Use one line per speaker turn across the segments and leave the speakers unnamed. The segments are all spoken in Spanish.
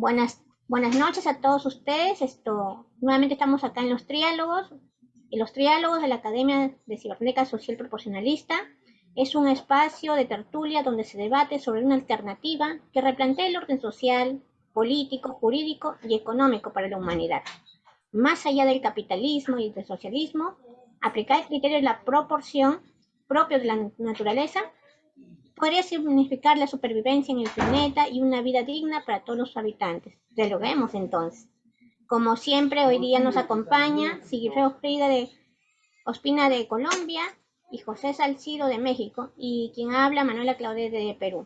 Buenas noches a todos ustedes. Nuevamente estamos acá en los triálogos de la Academia de Cibernética Social Proporcionalista. Es un espacio de tertulia donde se debate sobre una alternativa que replantee el orden social, político, jurídico y económico para la humanidad. Más allá del capitalismo y del socialismo, aplicar el criterio de la proporción propio de la naturaleza podría significar la supervivencia en el planeta y una vida digna para todos los habitantes. Dialoguemos entonces. Como siempre, hoy día nos acompaña Sigifredo Frida de Ospina de Colombia y José Salcido de México, y quien habla Manuela Claudet de Perú.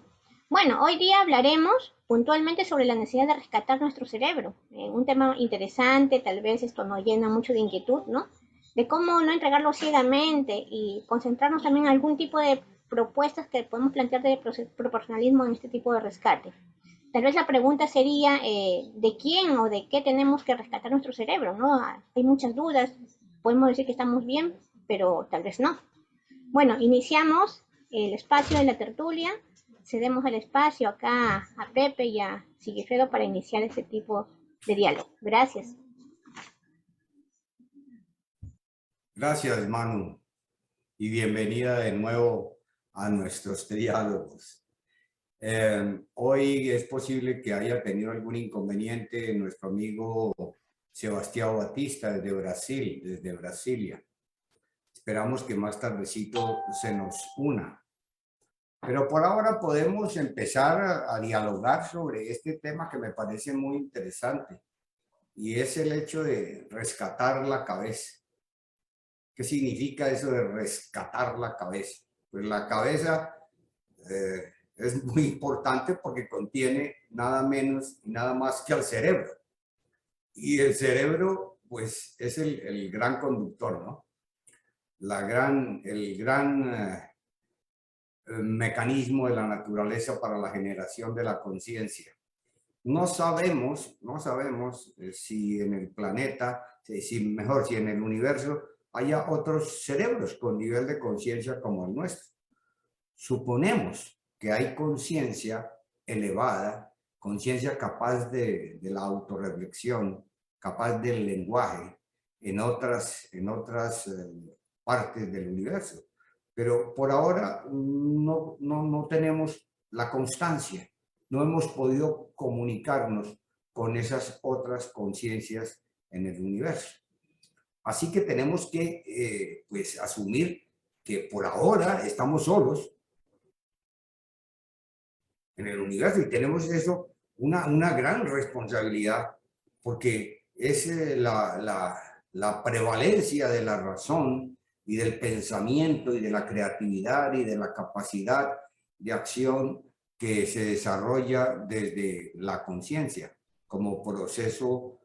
Bueno, hoy día hablaremos puntualmente sobre la necesidad de rescatar nuestro cerebro. Un tema interesante, tal vez esto nos llena mucho de inquietud, ¿no? De cómo no entregarlo ciegamente y concentrarnos también en algún tipo de propuestas que podemos plantear de proporcionalismo en este tipo de rescate. Tal vez la pregunta sería de quién o de qué tenemos que rescatar nuestro cerebro, ¿no? Hay muchas dudas, podemos decir que estamos bien, pero tal vez no. Bueno, iniciamos el espacio de la tertulia, cedemos el espacio acá a Pepe y a Sigifredo para iniciar este tipo de diálogo. Gracias.
Gracias, Manu, y bienvenida de nuevo a nuestros diálogos. Hoy es posible que haya tenido algún inconveniente nuestro amigo Sebastião Batista desde Brasilia. Esperamos que más tardecito se nos una. Pero por ahora podemos empezar a dialogar sobre este tema que me parece muy interesante, y es el hecho de rescatar la cabeza. ¿Qué significa eso de rescatar la cabeza? Pues la cabeza es muy importante porque contiene nada menos y nada más que al cerebro. Y el cerebro, pues, es el gran conductor, ¿no? El gran mecanismo de la naturaleza para la generación de la conciencia. No sabemos si en el planeta, si en el universo haya otros cerebros con nivel de conciencia como el nuestro. Suponemos que hay conciencia elevada, conciencia capaz de la autorreflexión, capaz del lenguaje en otras partes del universo. Pero por ahora no tenemos la constancia, no hemos podido comunicarnos con esas otras conciencias en el universo. Así que tenemos que pues asumir que por ahora estamos solos en el universo, y tenemos eso una gran responsabilidad, porque es la prevalencia de la razón y del pensamiento y de la creatividad y de la capacidad de acción que se desarrolla desde la conciencia como proceso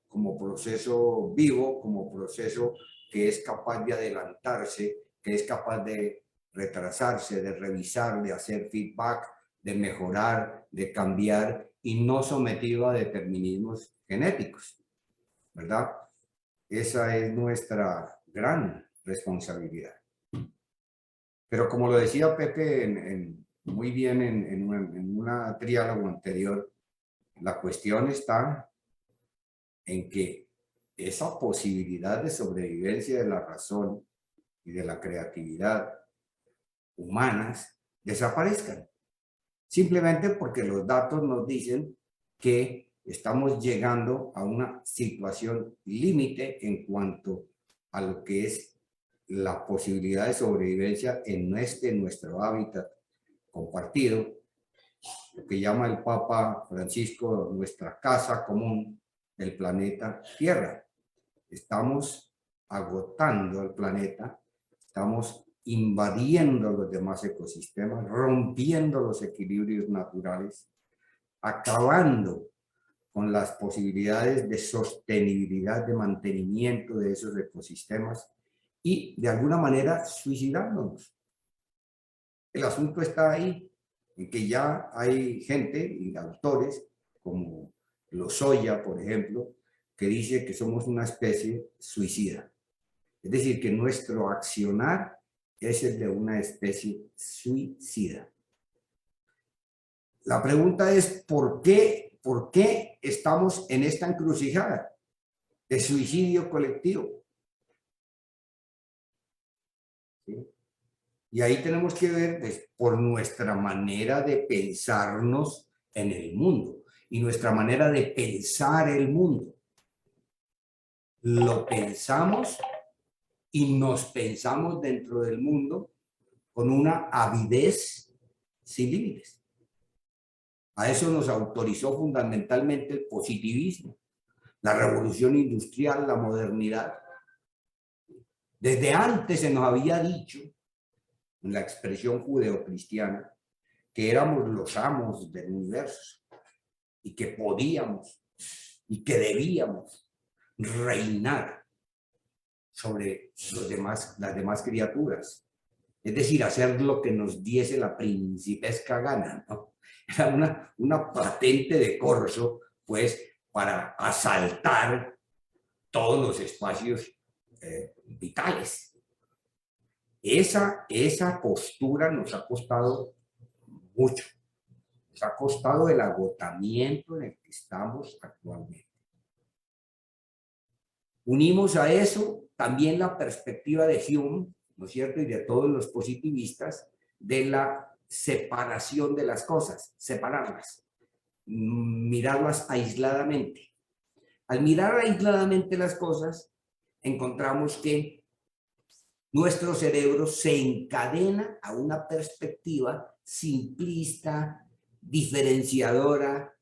vivo, como proceso que es capaz de adelantarse, que es capaz de retrasarse, de revisar, de hacer feedback, de mejorar, de cambiar, y no sometido a determinismos genéticos, ¿verdad? Esa es nuestra gran responsabilidad. Pero como lo decía Pepe muy bien en un triálogo anterior, la cuestión está en que esa posibilidad de sobrevivencia de la razón y de la creatividad humanas desaparezcan. Simplemente porque los datos nos dicen que estamos llegando a una situación límite en cuanto a lo que es la posibilidad de sobrevivencia en nuestro hábitat compartido, lo que llama el Papa Francisco nuestra casa común, el planeta Tierra. Estamos agotando el planeta, estamos invadiendo los demás ecosistemas, rompiendo los equilibrios naturales, acabando con las posibilidades de sostenibilidad, de mantenimiento de esos ecosistemas, y de alguna manera suicidándonos. El asunto está ahí, en que ya hay gente y autores como Lozoya, por ejemplo, que dice que somos una especie suicida. Es decir, que nuestro accionar es el de una especie suicida. La pregunta es, ¿por qué por qué estamos en esta encrucijada de suicidio colectivo. ¿Sí? Y ahí tenemos que ver pues, por nuestra manera de pensarnos en el mundo y nuestra manera de pensar el mundo. Lo pensamos y nos pensamos dentro del mundo con una avidez sin límites. A eso nos autorizó fundamentalmente el positivismo, la revolución industrial, la modernidad. Desde antes se nos había dicho, en la expresión judeocristiana, que éramos los amos del universo y que podíamos y que debíamos reinar sobre las demás criaturas. Es decir, hacer lo que nos diese la principesca gana, ¿no? Era una patente de corso, pues, para asaltar todos los espacios vitales. Esa postura nos ha costado mucho. Nos ha costado el agotamiento en el que estamos actualmente. Unimos a eso también la perspectiva de Hume, ¿no es cierto?, y de todos los positivistas, de la separación de las cosas, separarlas, mirarlas aisladamente. Al mirar aisladamente las cosas, encontramos que nuestro cerebro se encadena a una perspectiva simplista, diferenciadora,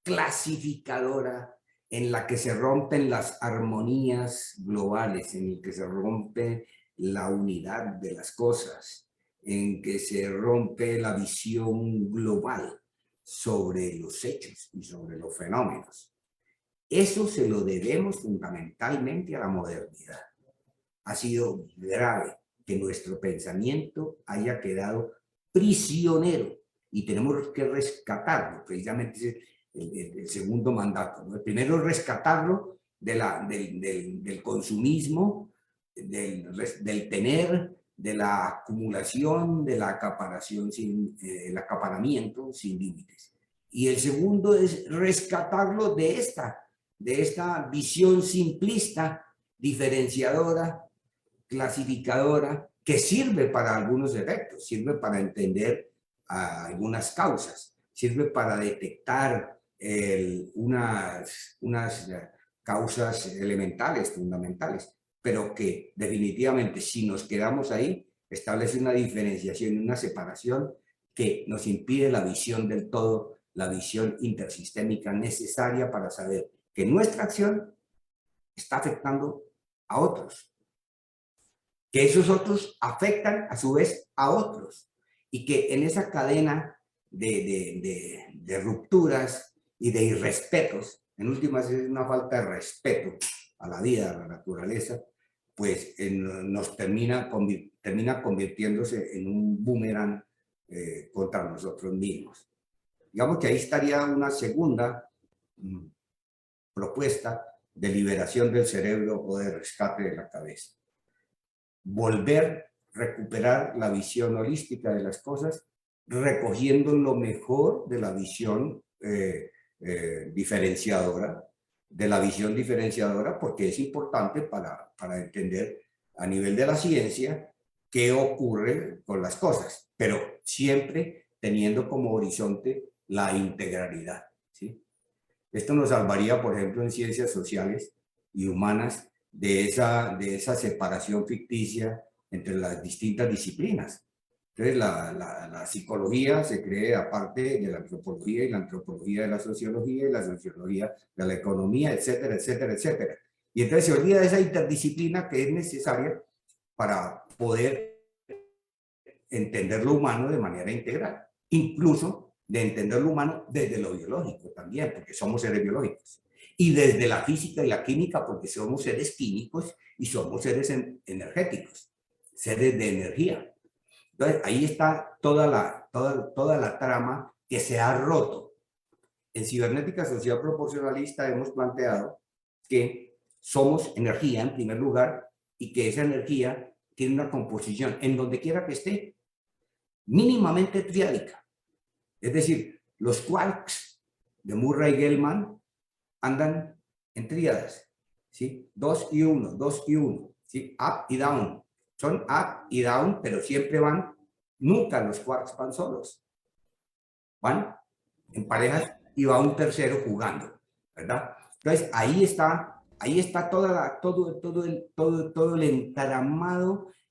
clasificadora, en la que se rompen las armonías globales, en el que se rompe la unidad de las cosas, en que se rompe la visión global sobre los hechos y sobre los fenómenos. Eso se lo debemos fundamentalmente a la modernidad. Ha sido grave que nuestro pensamiento haya quedado prisionero y tenemos que rescatarlo, precisamente el segundo mandato, ¿no? El primero es rescatarlo del consumismo, del tener, de la acumulación, de la acaparación el acaparamiento sin límites. Y el segundo es rescatarlo de esta visión simplista, diferenciadora, clasificadora, que sirve para algunos efectos, sirve para entender algunas causas, sirve para detectar unas causas elementales, fundamentales, pero que definitivamente si nos quedamos ahí, establece una diferenciación y una separación que nos impide la visión del todo, la visión intersistémica necesaria para saber que nuestra acción está afectando a otros, que esos otros afectan a su vez a otros, y que en esa cadena de rupturas y de irrespetos, en últimas es una falta de respeto a la vida, a la naturaleza, pues nos termina convirtiéndose en un boomerang contra nosotros mismos. Digamos que ahí estaría una segunda propuesta de liberación del cerebro o de rescate de la cabeza. Recuperar la visión holística de las cosas, recogiendo lo mejor de la visión diferenciadora, porque es importante para entender a nivel de la ciencia qué ocurre con las cosas, pero siempre teniendo como horizonte la integralidad, ¿sí? Esto nos salvaría, por ejemplo, en ciencias sociales y humanas de esa separación ficticia entre las distintas disciplinas. Entonces, la psicología se cree aparte de la antropología, y la antropología de la sociología, y la sociología de la economía, etcétera, etcétera, etcétera. Y entonces se olvida de esa interdisciplina que es necesaria para poder entender lo humano de manera integral, incluso de entender lo humano desde lo biológico también, porque somos seres biológicos, y desde la física y la química, porque somos seres químicos y somos seres energéticos, seres de energía. Entonces, ahí está toda la trama que se ha roto. En cibernética social proporcionalista hemos planteado que somos energía en primer lugar y que esa energía tiene una composición en donde quiera que esté mínimamente triádica. Es decir, los quarks de Murray-Gell-Mann andan en tríadas, ¿sí? 2 y 1, 2 y 1, ¿sí? Up y down. Son up y down, pero siempre van, nunca los quarks van solos. Van en parejas y va un tercero jugando, ¿verdad? Entonces, ahí está todo el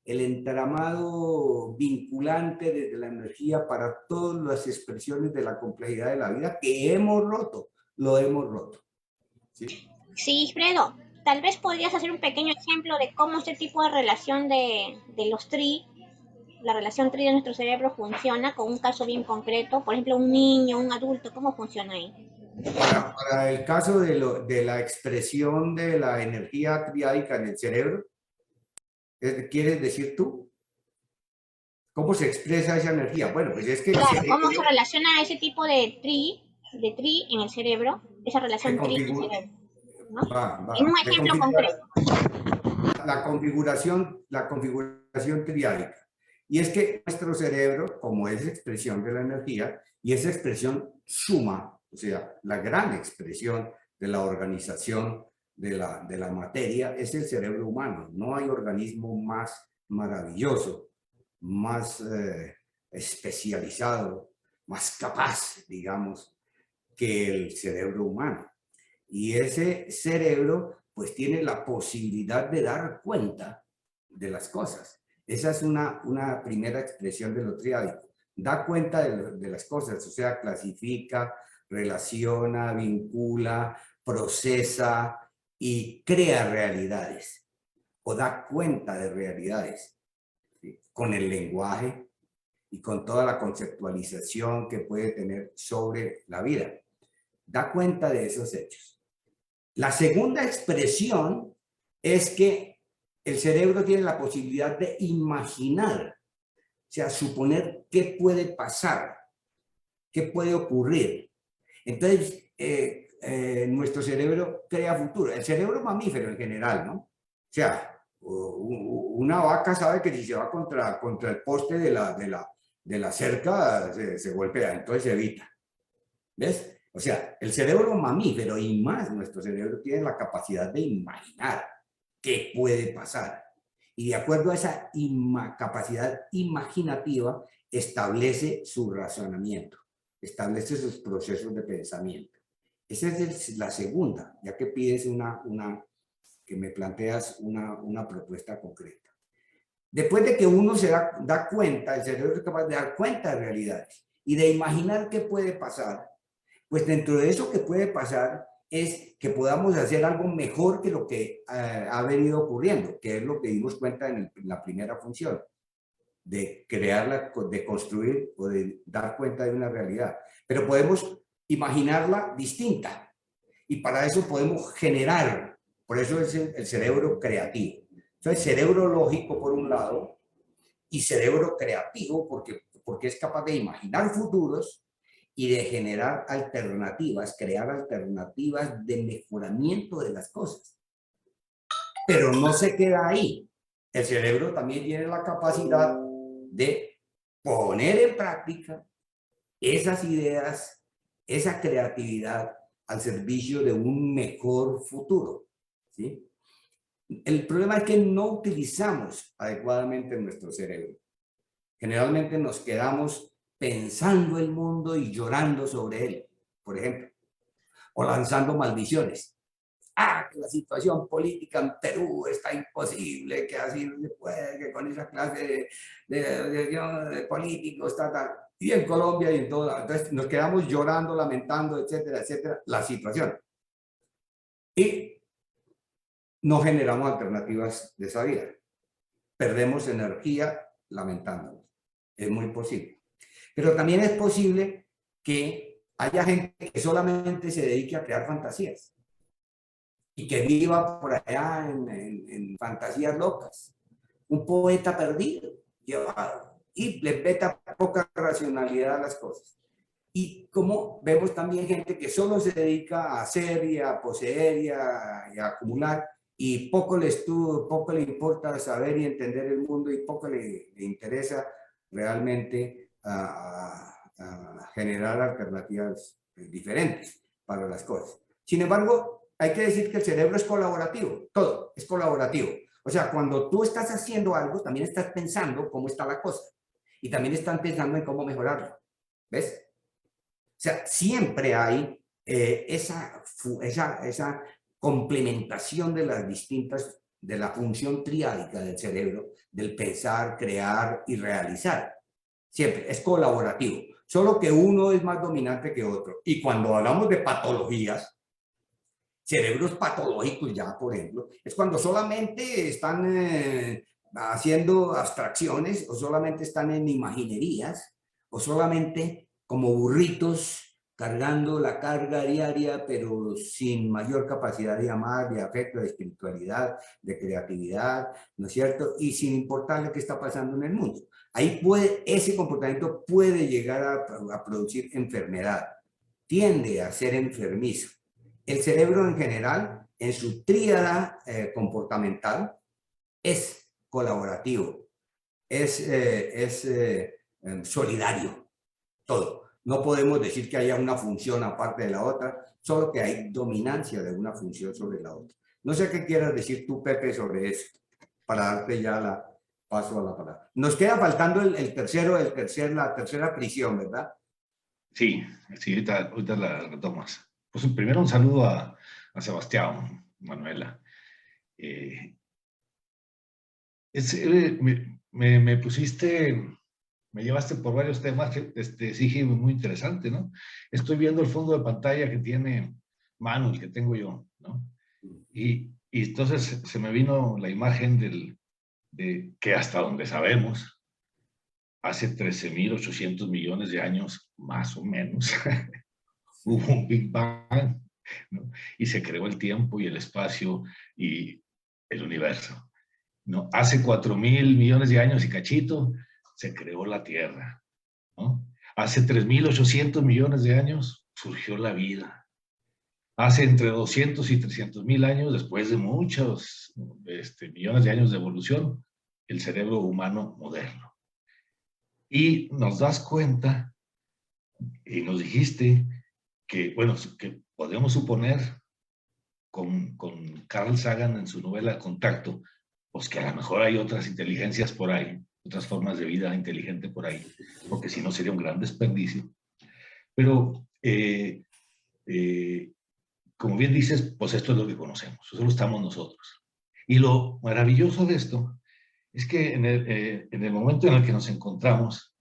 entramado vinculante de la energía para todas las expresiones de la complejidad de la vida que hemos roto, lo hemos roto. ¿Sí?
Sí, Fredo, tal vez podrías hacer un pequeño ejemplo de cómo este tipo de relación de los TRI, la relación TRI de nuestro cerebro funciona con un caso bien concreto, por ejemplo, un niño, un adulto, ¿cómo funciona ahí?
Para el caso de la expresión de la energía triádica en el cerebro, ¿quieres decir tú? ¿Cómo se expresa esa energía? Bueno, pues es que el
Claro, ¿cómo se
cerebro
relaciona ese tipo de TRI en el cerebro, esa
se
relación TRI en el
configura,
cerebro, ¿no? En un
se
ejemplo
configura
concreto.
la configuración triádica. Y es que nuestro cerebro, como es expresión de la energía, y esa expresión suma, o sea, la gran expresión de la organización de la materia, es el cerebro humano. No hay organismo más maravilloso, más especializado, más capaz, digamos, que el cerebro humano. Y ese cerebro pues tiene la posibilidad de dar cuenta de las cosas. Esa es una primera expresión de lo triádico. Da cuenta de las cosas, o sea, clasifica, relaciona, vincula, procesa y crea realidades o da cuenta de realidades, ¿sí? Con el lenguaje y con toda la conceptualización que puede tener sobre la vida. Da cuenta de esos hechos. La segunda expresión es que el cerebro tiene la posibilidad de imaginar, o sea, suponer qué puede pasar, qué puede ocurrir. Entonces, nuestro cerebro crea futuro. El cerebro mamífero en general, ¿no? O sea, una vaca sabe que si se va contra el poste de la cerca, se golpea, entonces se evita. ¿Ves? O sea, el cerebro mamífero y más nuestro cerebro tiene la capacidad de imaginar qué puede pasar. Y de acuerdo a esa capacidad imaginativa, establece su razonamiento, establece sus procesos de pensamiento. Esa es la segunda, ya que pides que me planteas una propuesta concreta. Después de que uno se da cuenta, el cerebro es capaz de dar cuenta de realidades y de imaginar qué puede pasar, pues dentro de eso que puede pasar es que podamos hacer algo mejor que lo que ha venido ocurriendo, que es lo que dimos cuenta en la primera función, de crearla, de construir o de dar cuenta de una realidad. Pero podemos imaginarla distinta y para eso podemos generar, por eso es el cerebro creativo. Entonces, cerebro lógico por un lado y cerebro creativo porque es capaz de imaginar futuros y de generar alternativas, crear alternativas de mejoramiento de las cosas. Pero no se queda ahí. El cerebro también tiene la capacidad de poner en práctica esas ideas, esa creatividad al servicio de un mejor futuro, ¿sí? El problema es que no utilizamos adecuadamente nuestro cerebro. Generalmente nos quedamos pensando el mundo y llorando sobre él, por ejemplo, o lanzando maldiciones. Que la situación política en Perú está imposible, que así no se puede, que con esa clase de políticos, tal. Y en Colombia y en todo. Entonces nos quedamos llorando, lamentando, etcétera, etcétera, la situación. Y no generamos alternativas de esa vida. Perdemos energía lamentándonos. Es muy posible. Pero también es posible que haya gente que solamente se dedique a crear fantasías y que viva por allá en fantasías locas. Un poeta perdido, llevado, y le meta poca racionalidad a las cosas. Y como vemos también gente que solo se dedica a hacer y a poseer y a acumular, y poco le importa saber y entender el mundo y poco le interesa realmente a generar alternativas diferentes para las cosas. Sin embargo, hay que decir que el cerebro es colaborativo, todo es colaborativo. O sea, cuando tú estás haciendo algo, también estás pensando cómo está la cosa y también están pensando en cómo mejorarlo. ¿Ves? O sea, siempre hay esa complementación de las distintas, de la función triádica del cerebro, del pensar, crear y realizar. Siempre es colaborativo, solo que uno es más dominante que otro. Y cuando hablamos de patologías, cerebros patológicos ya, por ejemplo, es cuando solamente están haciendo abstracciones o solamente están en imaginerías o solamente como burritos cargando la carga diaria, pero sin mayor capacidad de amar, de afecto, de espiritualidad, de creatividad, ¿no es cierto? Y sin importarle qué está pasando en el mundo. Ahí ese comportamiento puede llegar a producir enfermedad, tiende a ser enfermizo. El cerebro en general, en su tríada comportamental, es colaborativo, es solidario, todo. No podemos decir que haya una función aparte de la otra, solo que hay dominancia de una función sobre la otra. No sé qué quieras decir tú, Pepe, sobre eso, para darte ya paso a la palabra. Nos queda faltando la tercera prisión, ¿verdad?
Sí, ahorita la retomas. Pues primero un saludo a Sebastián, Manuela. Me pusiste, me llevaste por varios temas que sí, muy interesante, ¿no? Estoy viendo el fondo de pantalla que tiene Manu, el que tengo yo, ¿no? Y entonces se me vino la imagen de que hasta donde sabemos, hace 13.800 millones de años, más o menos, hubo un Big Bang, ¿no? Y se creó el tiempo y el espacio y el universo, ¿no? Hace 4.000 millones de años y cachito, se creó la Tierra, ¿no? Hace 3.800 millones de años surgió la vida. Hace entre 200 y 300.000 años, después de muchos millones de años de evolución, el cerebro humano moderno. Y nos das cuenta, y nos dijiste, que, bueno, que podemos suponer con Carl Sagan en su novela Contacto, pues que a lo mejor hay otras inteligencias por ahí, otras formas de vida inteligente por ahí, porque si no sería un gran desperdicio. Pero, como bien dices, pues esto es lo que conocemos, solo estamos nosotros. Y lo maravilloso de esto es que en el momento en el que nos encontramos,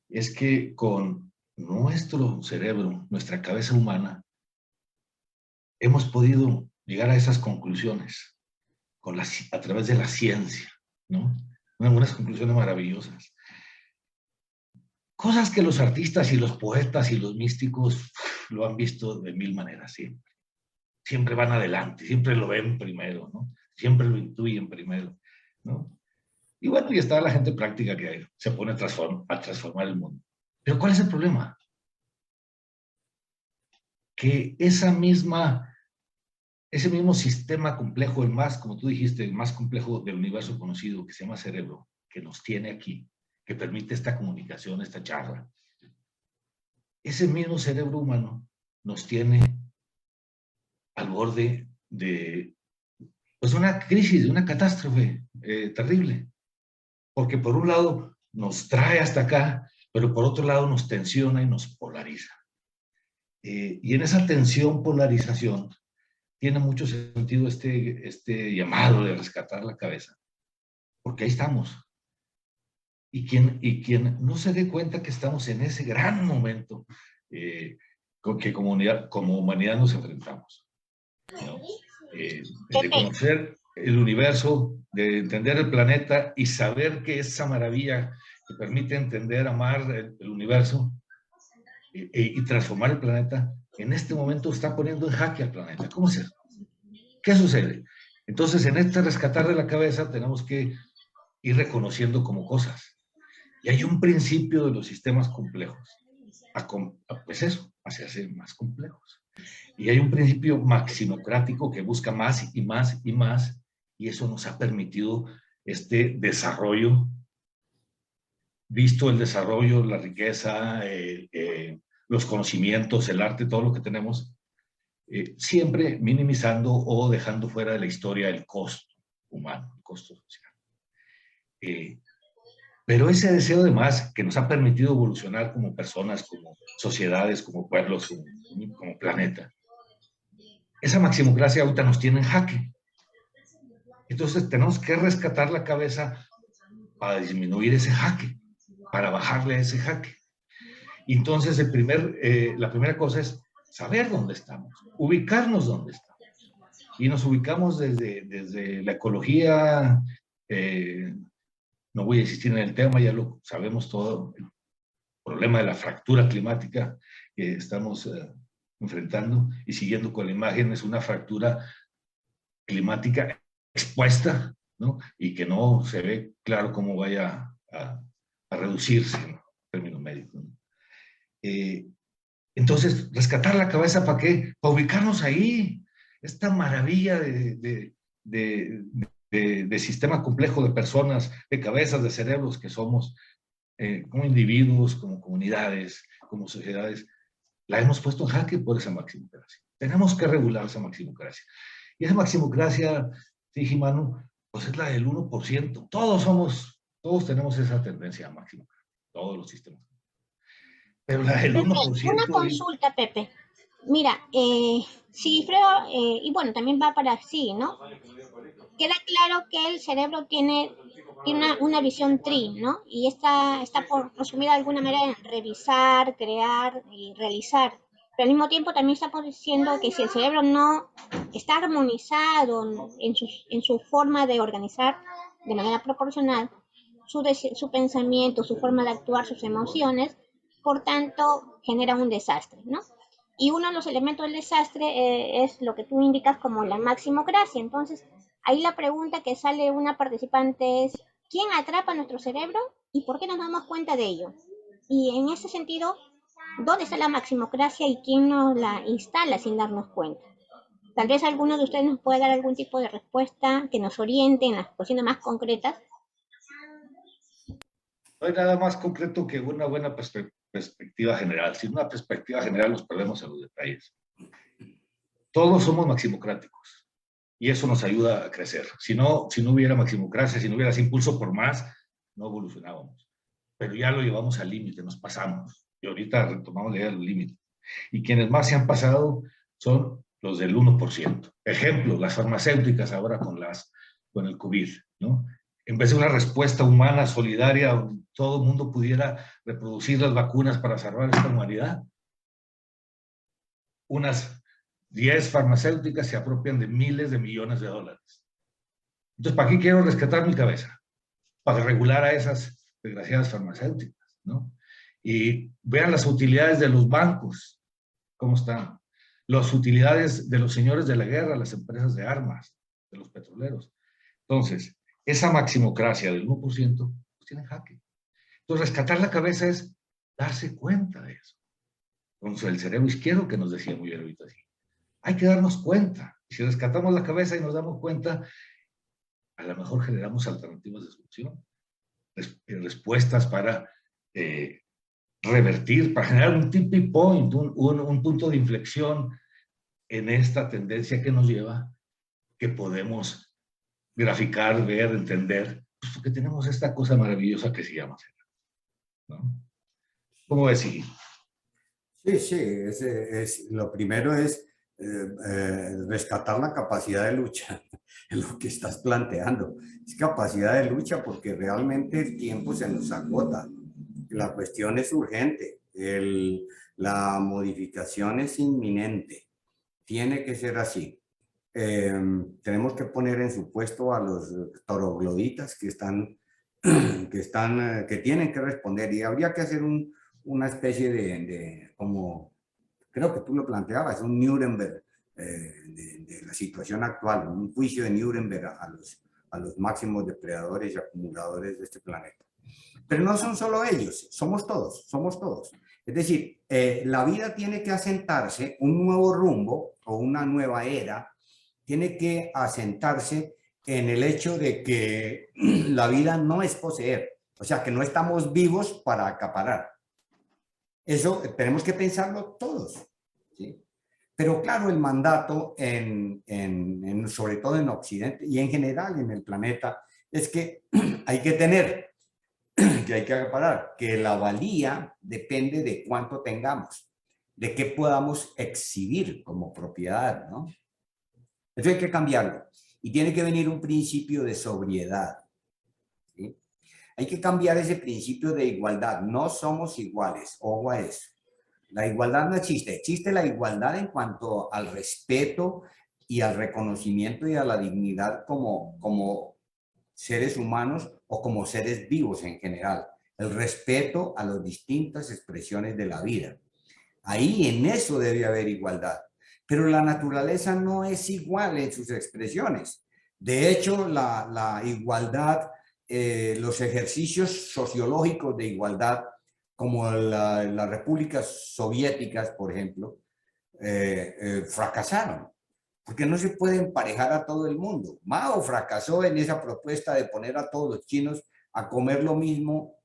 es que con nuestro cerebro, nuestra cabeza humana, hemos podido llegar a esas conclusiones a través de la ciencia, ¿no? Unas conclusiones maravillosas. Cosas que los artistas y los poetas y los místicos lo han visto de mil maneras siempre. Siempre van adelante, siempre lo ven primero, ¿no? Siempre lo intuyen primero, ¿no? Y bueno, y está la gente práctica que se pone a transformar el mundo. Pero ¿cuál es el problema? Que ese mismo sistema complejo, el más, como tú dijiste, el más complejo del universo conocido, que se llama cerebro, que nos tiene aquí, que permite esta comunicación, esta charla, ese mismo cerebro humano nos tiene al borde de pues una crisis, de una catástrofe terrible. Porque por un lado nos trae hasta acá, pero por otro lado nos tensiona y nos polariza. Y en esa tensión, polarización, tiene mucho sentido este llamado de rescatar la cabeza, porque ahí estamos. Y quien no se dé cuenta que estamos en ese gran momento con que como humanidad nos enfrentamos, ¿no? De conocer el universo, de entender el planeta y saber que esa maravilla que permite entender, amar el universo y transformar el planeta, en este momento está poniendo en jaque al planeta. ¿Cómo es eso? ¿Qué sucede? Entonces, en este rescatar de la cabeza tenemos que ir reconociendo como cosas. Y hay un principio de los sistemas complejos, pues eso, hacerse más complejos. Y hay un principio maximocrático que busca más y más y más, y eso nos ha permitido este desarrollo, visto el desarrollo, la riqueza, los conocimientos, el arte, todo lo que tenemos, siempre minimizando o dejando fuera de la historia el costo humano, el costo social. Pero ese deseo de más que nos ha permitido evolucionar como personas, como sociedades, como pueblos, como planeta, esa maximocracia ahorita nos tiene en jaque. Entonces tenemos que rescatar la cabeza para disminuir ese jaque, para bajarle a ese jaque. Y entonces la primera cosa es saber dónde estamos, ubicarnos dónde estamos. Y nos ubicamos desde la ecología, no voy a insistir en el tema, ya lo sabemos todo, el problema de la fractura climática que estamos enfrentando, y siguiendo con la imagen, es una fractura climática expuesta, ¿no? Y que no se ve claro cómo vaya a reducirse, ¿no? En términos médicos, ¿no? Entonces, rescatar la cabeza, ¿para qué? Para ubicarnos ahí. Esta maravilla de sistema complejo de personas, de cabezas, de cerebros que somos, como individuos, como comunidades, como sociedades, la hemos puesto en jaque por esa maximocracia. Tenemos que regular esa maximocracia. Y esa maximocracia, sí, Manu, pues es la del 1%. Todos tenemos esa tendencia a maximocracia, todos los sistemas. Pero la del 1%...
Una consulta, Pepe. Mira, Sigifredo, y bueno, también va para sí, ¿no? Queda claro que el cerebro tiene una visión tri, ¿no? Y está por resumir de alguna manera en revisar, crear y realizar. Pero al mismo tiempo también estamos diciendo que si el cerebro no está armonizado en su forma de organizar de manera proporcional su pensamiento, su forma de actuar, sus emociones, por tanto genera un desastre, ¿no? Y uno de los elementos del desastre es lo que tú indicas como la maximocracia. Entonces, ahí la pregunta que sale una participante es, ¿quién atrapa nuestro cerebro y por qué nos damos cuenta de ello? Y en ese sentido, ¿dónde está la maximocracia y quién nos la instala sin darnos cuenta? Tal vez alguno de ustedes nos pueda dar algún tipo de respuesta que nos oriente en las cuestiones más concretas.
No hay nada más concreto que una buena perspectiva general. Sin una perspectiva general nos perdemos en los detalles. Todos somos maximocráticos y eso nos ayuda a crecer. Si no hubiera maximocracia, si no hubiera ese impulso por más, no evolucionábamos. Pero ya lo llevamos al límite, nos pasamos. Y ahorita retomamos la idea del límite. Y quienes más se han pasado son los del 1%. Ejemplo, las farmacéuticas ahora con el COVID, ¿no? En vez de una respuesta humana, solidaria, donde todo el mundo pudiera reproducir las vacunas para salvar esta humanidad, unas 10 farmacéuticas se apropian de miles de millones de dólares. Entonces, ¿para qué quiero rescatar mi cabeza? Para regular a esas desgraciadas farmacéuticas, ¿no? Y vean las utilidades de los bancos, cómo están. Las utilidades de los señores de la guerra, las empresas de armas, de los petroleros. Entonces, esa maximocracia del 1% pues tiene jaque. Entonces, rescatar la cabeza es darse cuenta de eso. Con el cerebro izquierdo que nos decía muy bien ahorita así. Hay que darnos cuenta. Si rescatamos la cabeza y nos damos cuenta, a lo mejor generamos alternativas de solución, respuestas para revertir, para generar un tipping point, un punto de inflexión en esta tendencia que nos lleva, que podemos graficar, ver, entender, pues porque tenemos esta cosa maravillosa que se llama cerebro, ¿no? ¿Cómo ves, Iggy?
Sí, lo primero es rescatar la capacidad de lucha, en lo que estás planteando. Es capacidad de lucha porque realmente el tiempo se nos agota. La cuestión es urgente, la modificación es inminente, tiene que ser así. Tenemos que poner en su puesto a los trogloditas que tienen que responder, y habría que hacer una especie como creo que tú lo planteabas, un Nuremberg de la situación actual, un juicio de Nuremberg a los máximos depredadores y acumuladores de este planeta. Pero no son solo ellos, somos todos. Es decir, la vida tiene que asentarse, un nuevo rumbo o una nueva era, tiene que asentarse en el hecho de que la vida no es poseer, o sea, que no estamos vivos para acaparar. Eso tenemos que pensarlo todos, ¿sí? Pero claro, el mandato, sobre todo en Occidente y en general en el planeta, es que hay que tener, que hay que parar, que la valía depende de cuánto tengamos, de qué podamos exhibir como propiedad, ¿no? Eso hay que cambiarlo. Y tiene que venir un principio de sobriedad, ¿sí? Hay que cambiar ese principio de igualdad. No somos iguales, ojo a eso. La igualdad no existe. Existe la igualdad en cuanto al respeto y al reconocimiento y a la dignidad como seres humanos o como seres vivos en general. El respeto a las distintas expresiones de la vida. Ahí en eso debe haber igualdad. Pero la naturaleza no es igual en sus expresiones. De hecho, la igualdad, los ejercicios sociológicos de igualdad, como las repúblicas soviéticas, por ejemplo, fracasaron, porque no se puede emparejar a todo el mundo. Mao fracasó en esa propuesta de poner a todos los chinos a comer lo mismo,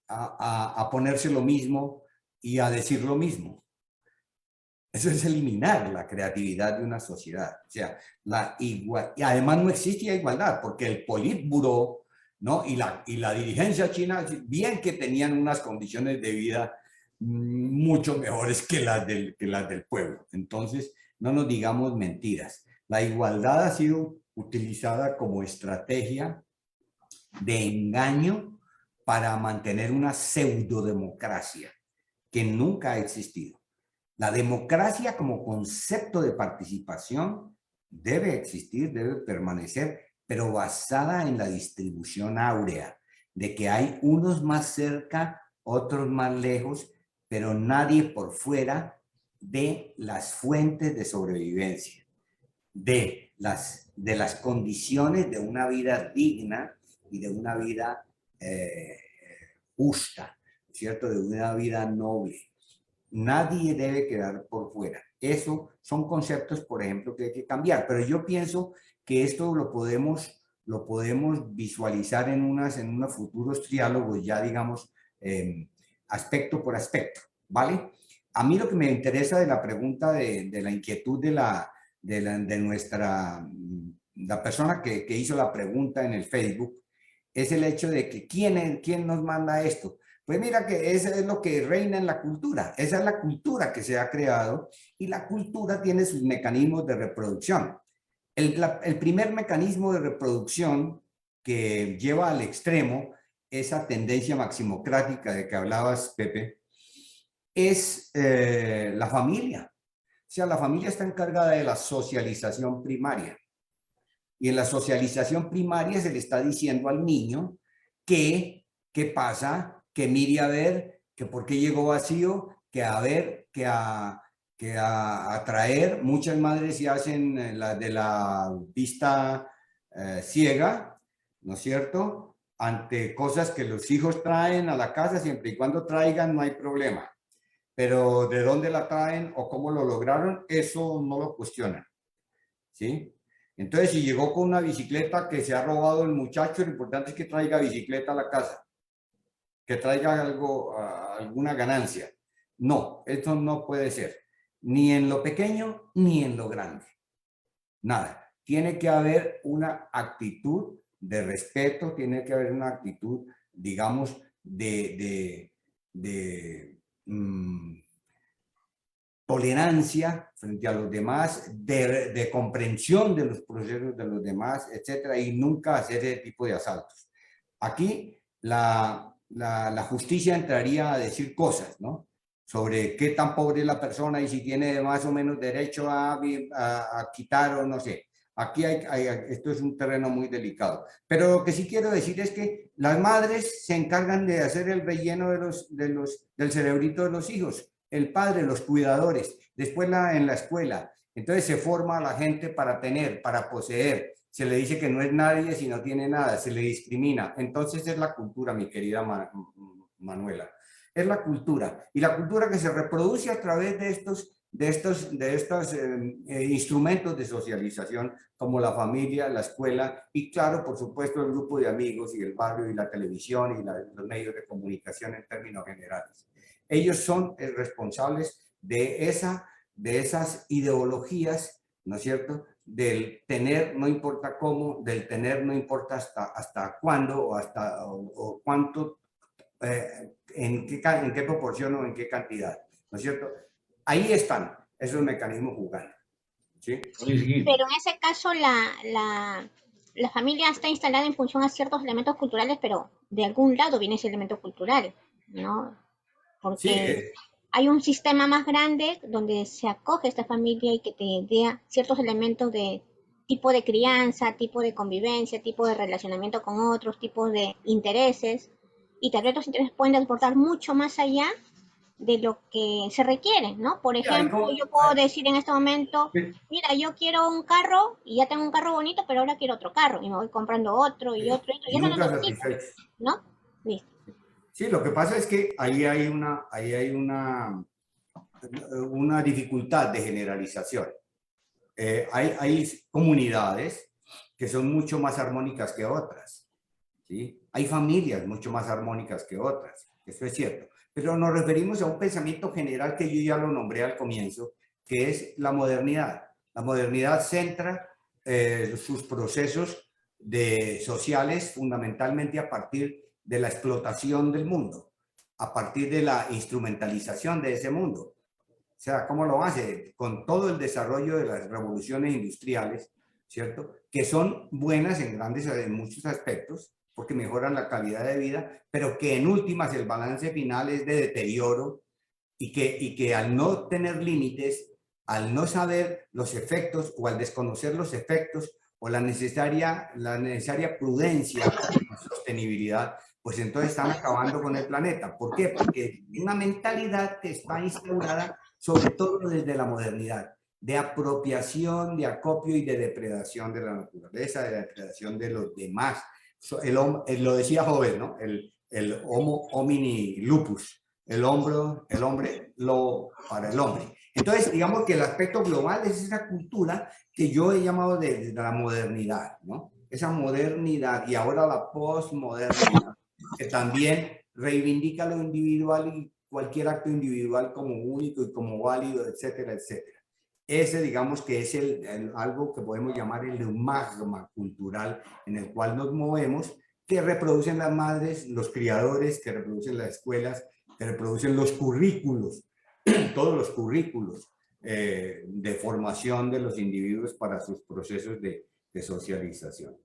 a ponerse lo mismo y a decir lo mismo. Eso es eliminar la creatividad de una sociedad. O sea, y además no existía igualdad, porque el Politburo, ¿no? y la dirigencia china, bien que tenían unas condiciones de vida mucho mejores que que las del pueblo. Entonces, no nos digamos mentiras. La igualdad ha sido utilizada como estrategia de engaño para mantener una pseudodemocracia que nunca ha existido. La democracia como concepto de participación debe existir, debe permanecer, pero basada en la distribución áurea, de que hay unos más cerca, otros más lejos, pero nadie por fuera de las fuentes de sobrevivencia, de las condiciones de una vida digna y de una vida justa, ¿cierto? De una vida noble. Nadie debe quedar por fuera. Eso son conceptos, por ejemplo, que hay que cambiar. Pero yo pienso que esto lo podemos visualizar en unos futuros triálogos, ya digamos, aspecto por aspecto, ¿vale? A mí lo que me interesa de la pregunta, de la inquietud de nuestra, la persona que hizo la pregunta en el Facebook, es el hecho de que ¿quién nos manda esto? Pues mira que eso es lo que reina en la cultura. Esa es la cultura que se ha creado y la cultura tiene sus mecanismos de reproducción. El primer mecanismo de reproducción que lleva al extremo esa tendencia maximocrática de que hablabas, Pepe, es la familia. O sea, la familia está encargada de la socialización primaria. Y en la socialización primaria se le está diciendo al niño que, ¿qué pasa? Que mire a ver, que por qué llegó vacío, que a ver, que a traer. Muchas madres se hacen la de la vista ciega, ¿no es cierto? Ante cosas que los hijos traen a la casa, siempre y cuando traigan no hay problema. Pero de dónde la traen o cómo lo lograron, eso no lo cuestionan, ¿sí? Entonces, si llegó con una bicicleta que se ha robado el muchacho, lo importante es que traiga bicicleta a la casa, que traiga algo, alguna ganancia. No, esto no puede ser, ni en lo pequeño ni en lo grande. Nada. Tiene que haber una actitud de respeto, tiene que haber una actitud, digamos, de tolerancia frente a los demás, de comprensión de los procesos de los demás, etcétera, y nunca hacer ese tipo de asaltos. Aquí la justicia entraría a decir cosas, ¿no? Sobre qué tan pobre es la persona y si tiene más o menos derecho a quitar o no sé. Aquí esto es un terreno muy delicado. Pero lo que sí quiero decir es que las madres se encargan de hacer el relleno del cerebrito de los hijos. El padre, los cuidadores, después en la escuela. Entonces se forma a la gente para tener, para poseer. Se le dice que no es nadie si no tiene nada, se le discrimina. Entonces es la cultura, mi querida Manuela. Es la cultura. Y la cultura que se reproduce a través de estos instrumentos de socialización como la familia, la escuela y claro, por supuesto, el grupo de amigos y el barrio y la televisión y los medios de comunicación en términos generales. Ellos son responsables de esas ideologías, ¿no es cierto? Del tener no importa cómo, del tener no importa hasta cuándo o cuánto, en qué proporción o en qué cantidad, ¿no es cierto? Ahí están esos mecanismos jugando, ¿sí?
Pero en ese caso la familia está instalada en función a ciertos elementos culturales, pero de algún lado viene ese elemento cultural, ¿no?
Sí,
Porque hay un sistema más grande donde se acoge esta familia y que te dé ciertos elementos de tipo de crianza, tipo de convivencia, tipo de relacionamiento con otros, tipos de intereses, y tal vez los intereses pueden transportar mucho más allá de lo que se requiere, ¿no? Por
sí, hay
ejemplo, yo puedo decir en este momento, mira, yo quiero un carro y ya tengo un carro bonito, pero ahora quiero otro carro y me voy comprando otro y otro, y eso no
nunca
necesito,
satisfechos.
¿no? Listo.
Sí, lo que pasa es que ahí hay una dificultad de generalización. Hay comunidades que son mucho más armónicas que otras, ¿sí? Hay familias mucho más armónicas que otras, eso es cierto. Pero nos referimos a un pensamiento general que yo ya lo nombré al comienzo, que es la modernidad. La modernidad centra sus procesos sociales fundamentalmente a partir de la explotación del mundo, a partir de la instrumentalización de ese mundo. O sea, ¿cómo lo hace? Con todo el desarrollo de las revoluciones industriales, ¿cierto? Que son buenas en muchos aspectos, porque mejoran la calidad de vida, pero que en últimas el balance final es de deterioro y que al no tener límites, al no saber los efectos o al desconocer los efectos o la necesaria prudencia y sostenibilidad, pues entonces están acabando con el planeta. ¿Por qué? Porque es una mentalidad que está instaurada sobre todo desde la modernidad, de apropiación, de acopio y de depredación de la naturaleza, de la depredación de los demás. Lo decía Hobbes, ¿no? El homo homini lupus, el hombre lobo para el hombre. Entonces, digamos que el aspecto global es esa cultura que yo he llamado de la modernidad, ¿no? Esa modernidad y ahora la posmodernidad, que también reivindica lo individual y cualquier acto individual como único y como válido, etcétera, etcétera. Ese, digamos que es algo que podemos llamar el magma cultural en el cual nos movemos, que reproducen las madres, los criadores, que reproducen las escuelas, que reproducen los currículos, todos los currículos de formación de los individuos para sus procesos de socialización.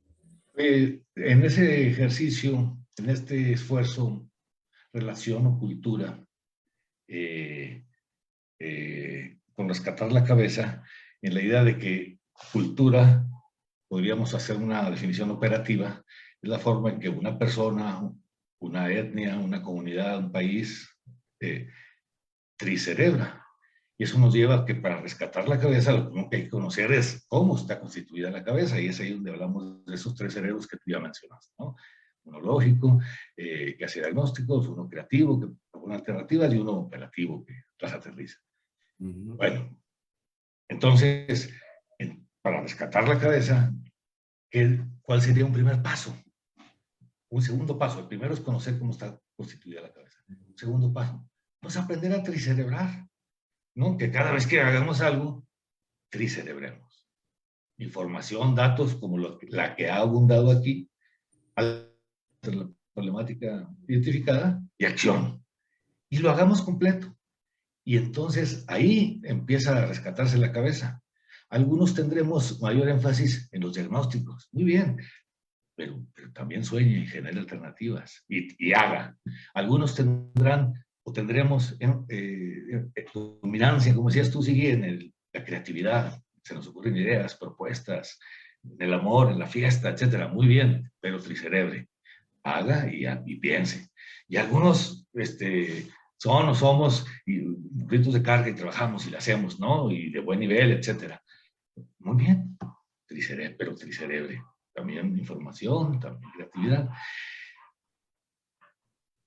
En ese ejercicio, en este esfuerzo, relación o cultura, con rescatar la cabeza, en la idea de que cultura, podríamos hacer una definición operativa, es la forma en que una persona, una etnia, una comunidad, un país, tricerebra. Y eso nos lleva a que para rescatar la cabeza, lo primero que hay que conocer es cómo está constituida la cabeza, y es ahí donde hablamos de esos tres cerebros que tú ya mencionaste, ¿no? Uno lógico, que hace diagnósticos, uno creativo, que propone alternativas, y uno operativo, que las aterriza. Bueno, entonces, para rescatar la cabeza, ¿cuál sería un primer paso? Un segundo paso. El primero es conocer cómo está constituida la cabeza. Un segundo paso, pues aprender a tricerebrar, ¿no? Que cada vez que hagamos algo, tricerebremos. Información, datos, como la que ha abundado aquí, la problemática identificada, y acción. Y lo hagamos completo. Y entonces ahí empieza a rescatarse la cabeza. Algunos tendremos mayor énfasis en los diagnósticos. Muy bien, pero también sueñe y genere alternativas y haga. Algunos tendrán o tendremos dominancia, como decías tú, sigue en la creatividad. Se nos ocurren ideas, propuestas, en el amor, en la fiesta, etcétera. Muy bien, pero tricerebre. Haga y piense. Y algunos son o somos ritos de carga y trabajamos y lo hacemos, ¿no? Y de buen nivel, etcétera. Muy bien, pero tricerebre. También información, también creatividad.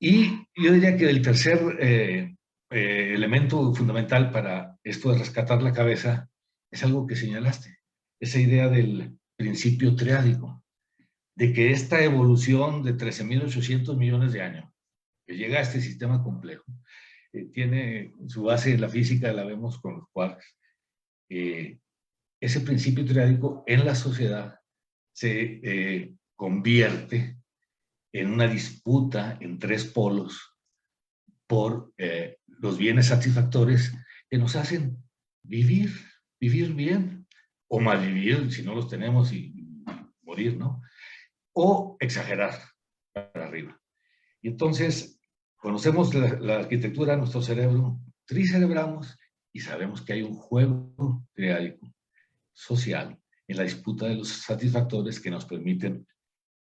Y yo diría que el tercer elemento fundamental para esto de rescatar la cabeza es algo que señalaste, esa idea del principio triádico, de que esta evolución de 13.800 millones de años que llega a este sistema complejo, tiene su base en la física, la vemos con los quarks. Ese principio triádico en la sociedad se convierte en una disputa en tres polos por los bienes satisfactores que nos hacen vivir bien, o malvivir si no los tenemos y morir, ¿no? O exagerar para arriba. Y entonces conocemos la arquitectura de nuestro cerebro, tricerebramos y sabemos que hay un juego triádico social en la disputa de los satisfactores que nos permiten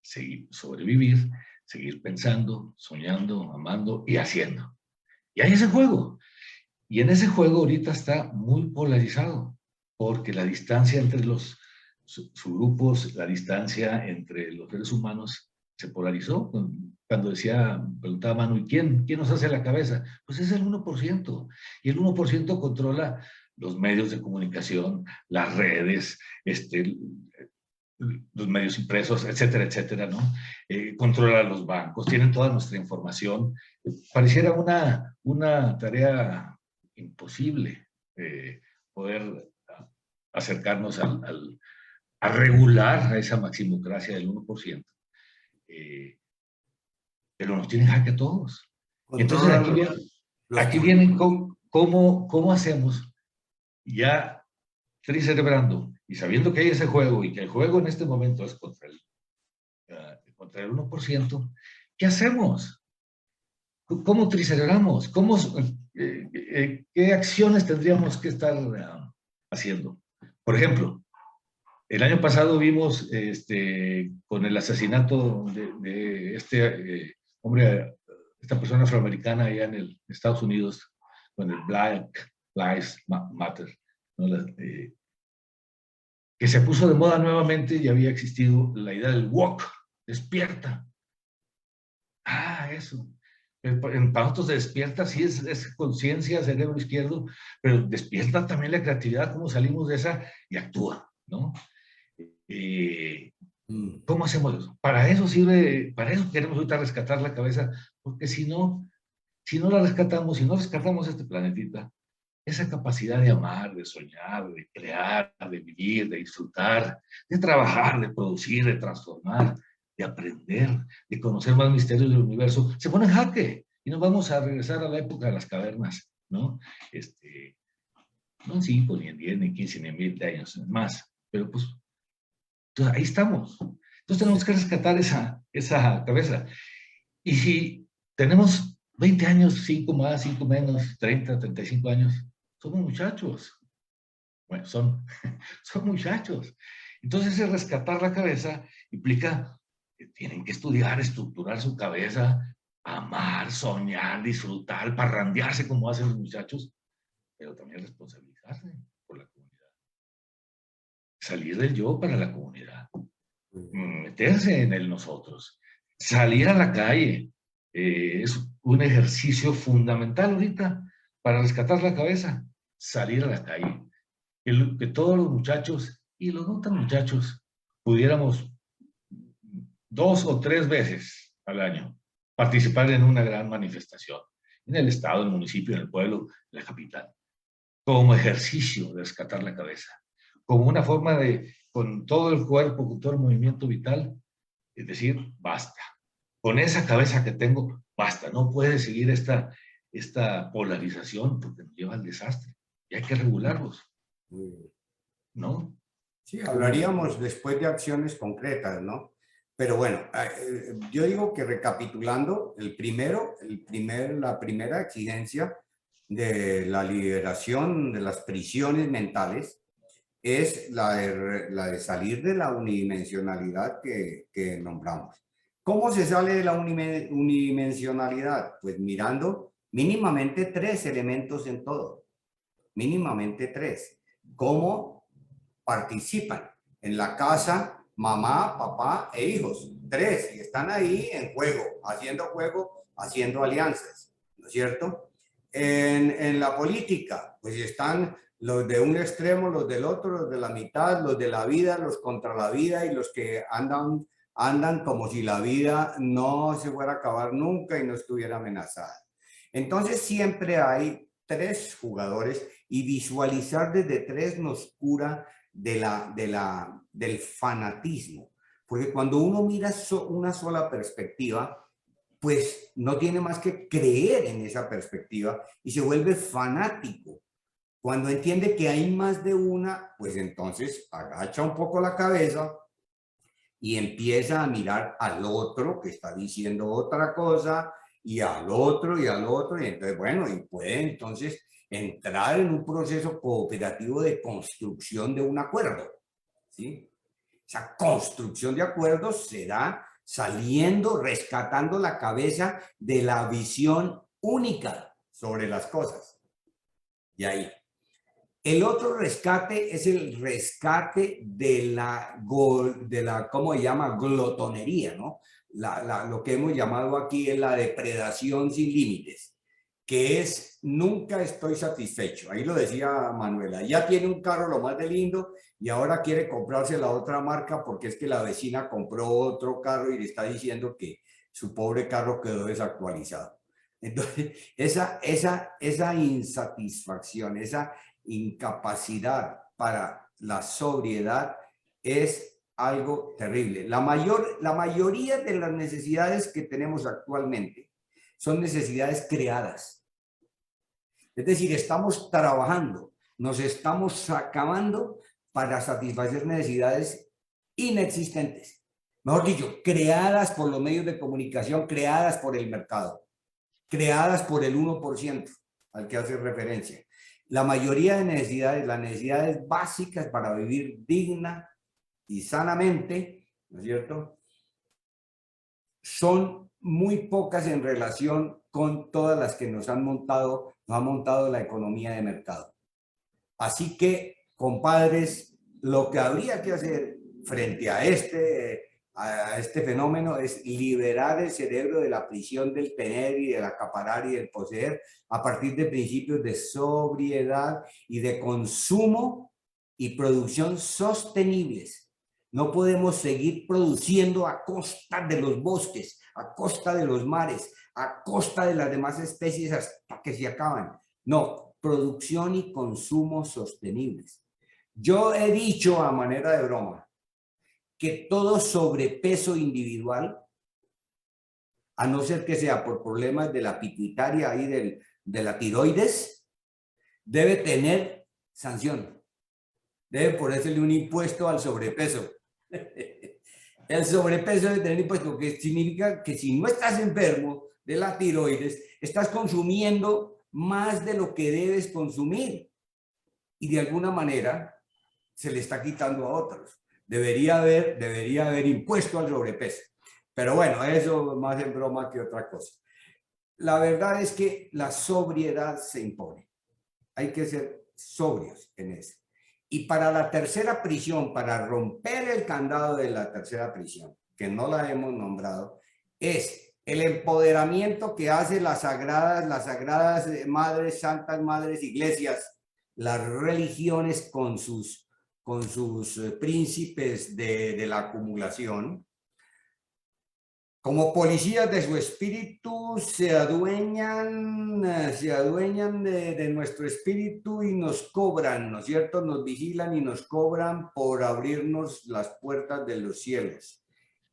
seguir, sobrevivir, seguir pensando, soñando, amando y haciendo. Y hay ese juego. Y en ese juego ahorita está muy polarizado, porque la distancia entre los subgrupos, la distancia entre los seres humanos se polarizó. Cuando preguntaba Manu, ¿y quién nos hace la cabeza? Pues es el 1%. Y el 1% controla los medios de comunicación, las redes, los medios impresos, etcétera, etcétera, ¿no? Controla los bancos, tienen toda nuestra información. Pareciera una tarea imposible poder acercarnos a regular a esa maximocracia del 1%. Pero nos tienen jaque a todos. Entonces aquí vienen cómo hacemos, ya tricerebrando y sabiendo que hay ese juego y que el juego en este momento es contra el 1%, ¿qué hacemos? ¿Cómo tricerebramos? ¿Qué acciones tendríamos que estar haciendo? Por ejemplo, el año pasado vimos con el asesinato de este hombre, esta persona afroamericana allá en Estados Unidos, con el Black Lives Matter, ¿no? Que se puso de moda nuevamente y había existido la idea del woke, despierta. Eso. Para nosotros despierta, sí es conciencia, cerebro izquierdo, pero despierta también la creatividad, cómo salimos de esa y actúa, ¿no? ¿Cómo hacemos eso? Para eso sirve, para eso queremos ahorita rescatar la cabeza, porque si no la rescatamos, si no rescatamos este planetita, esa capacidad de amar, de soñar, de crear, de vivir, de disfrutar, de trabajar, de producir, de transformar, de aprender, de conocer más misterios del universo, se pone en jaque y nos vamos a regresar a la época de las cavernas, ¿no? No en 5, ni en 10, ni en 15, ni en 20 años, más, pero pues entonces, ahí estamos. Entonces tenemos que rescatar esa cabeza. Y si tenemos 20 años, 5 más, 5 menos, 30, 35 años, somos muchachos. Bueno, son muchachos. Entonces, ese rescatar la cabeza implica que tienen que estudiar, estructurar su cabeza, amar, soñar, disfrutar, parrandearse como hacen los muchachos, pero también responsabilizarse por la comunidad. Salir del yo para la comunidad. Meterse en el nosotros. Salir a la calle. Es un ejercicio fundamental ahorita para rescatar la cabeza. Salir a la calle. Que todos los muchachos y los no tan muchachos pudiéramos 2 o 3 veces al año participar en una gran manifestación en el estado, en el municipio, en el pueblo, en la capital, como ejercicio de rescatar la cabeza, como una forma de, con todo el cuerpo, con todo el movimiento vital, es decir, basta. Con esa cabeza que tengo, basta. No puede seguir esta polarización porque nos lleva al desastre y hay que regularlos. ¿No?
Sí, hablaríamos después de acciones concretas, ¿no? Pero bueno, yo digo que recapitulando, la primera exigencia de la liberación de las prisiones mentales es la de salir de la unidimensionalidad que nombramos. ¿Cómo se sale de la unidimensionalidad? Pues mirando mínimamente 3 elementos en todo, mínimamente 3. ¿Cómo participan en la casa mamá, papá e hijos? 3, y están ahí en juego, haciendo alianzas, ¿no es cierto? En la política, pues están los de un extremo, los del otro, los de la mitad, los de la vida, los contra la vida y los que andan como si la vida no se fuera a acabar nunca y no estuviera amenazada. Entonces siempre hay tres jugadores y visualizar desde tres nos cura del fanatismo. Porque cuando uno mira una sola perspectiva, pues no tiene más que creer en esa perspectiva y se vuelve fanático. Cuando entiende que hay más de una, pues entonces agacha un poco la cabeza y empieza a mirar al otro que está diciendo otra cosa y al otro y al otro. Y entonces, bueno, y puede entonces entrar en un proceso cooperativo de construcción de un acuerdo, ¿sí? Esa construcción de acuerdos se da saliendo, rescatando la cabeza de la visión única sobre las cosas. Y ahí. El otro rescate es el rescate de ¿cómo se llama? Glotonería, ¿no? Lo que hemos llamado aquí es la depredación sin límites, que es nunca estoy satisfecho. Ahí lo decía Manuela, ya tiene un carro lo más de lindo y ahora quiere comprarse la otra marca porque es que la vecina compró otro carro y le está diciendo que su pobre carro quedó desactualizado. Entonces, esa insatisfacción, esa incapacidad para la sobriedad es algo terrible. La mayoría de las necesidades que tenemos actualmente son necesidades creadas. Es decir, estamos trabajando, nos estamos acabando para satisfacer necesidades inexistentes. Mejor dicho, creadas por los medios de comunicación, creadas por el mercado, creadas por el 1% al que hace referencia. La mayoría de necesidades, las necesidades básicas para vivir digna y sanamente, ¿no es cierto?, son muy pocas en relación con todas las que nos ha montado la economía de mercado. Así que, compadres, lo que habría que hacer frente a este fenómeno es liberar el cerebro de la prisión del tener y del acaparar y del poseer a partir de principios de sobriedad y de consumo y producción sostenibles. No podemos seguir produciendo a costa de los bosques, a costa de los mares, a costa de las demás especies hasta que se acaban. No, producción y consumo sostenibles. Yo he dicho a manera de broma que todo sobrepeso individual, a no ser que sea por problemas de la pituitaria y de la tiroides, debe tener sanción. Debe ponérsele un impuesto al sobrepeso. El sobrepeso debe tener impuesto, que significa que si no estás enfermo de la tiroides, estás consumiendo más de lo que debes consumir. Y de alguna manera se le está quitando a otros. Debería haber impuesto al sobrepeso. Pero bueno, eso más en broma que otra cosa. La verdad es que la sobriedad se impone. Hay que ser sobrios en eso. Y para la tercera prisión, para romper el candado de la tercera prisión, que no la hemos nombrado, es el empoderamiento que hace las sagradas madres, santas madres iglesias, las religiones con sus príncipes de la acumulación. Como policías de su espíritu se adueñan de nuestro espíritu y nos cobran, ¿no es cierto? Nos vigilan y nos cobran por abrirnos las puertas de los cielos.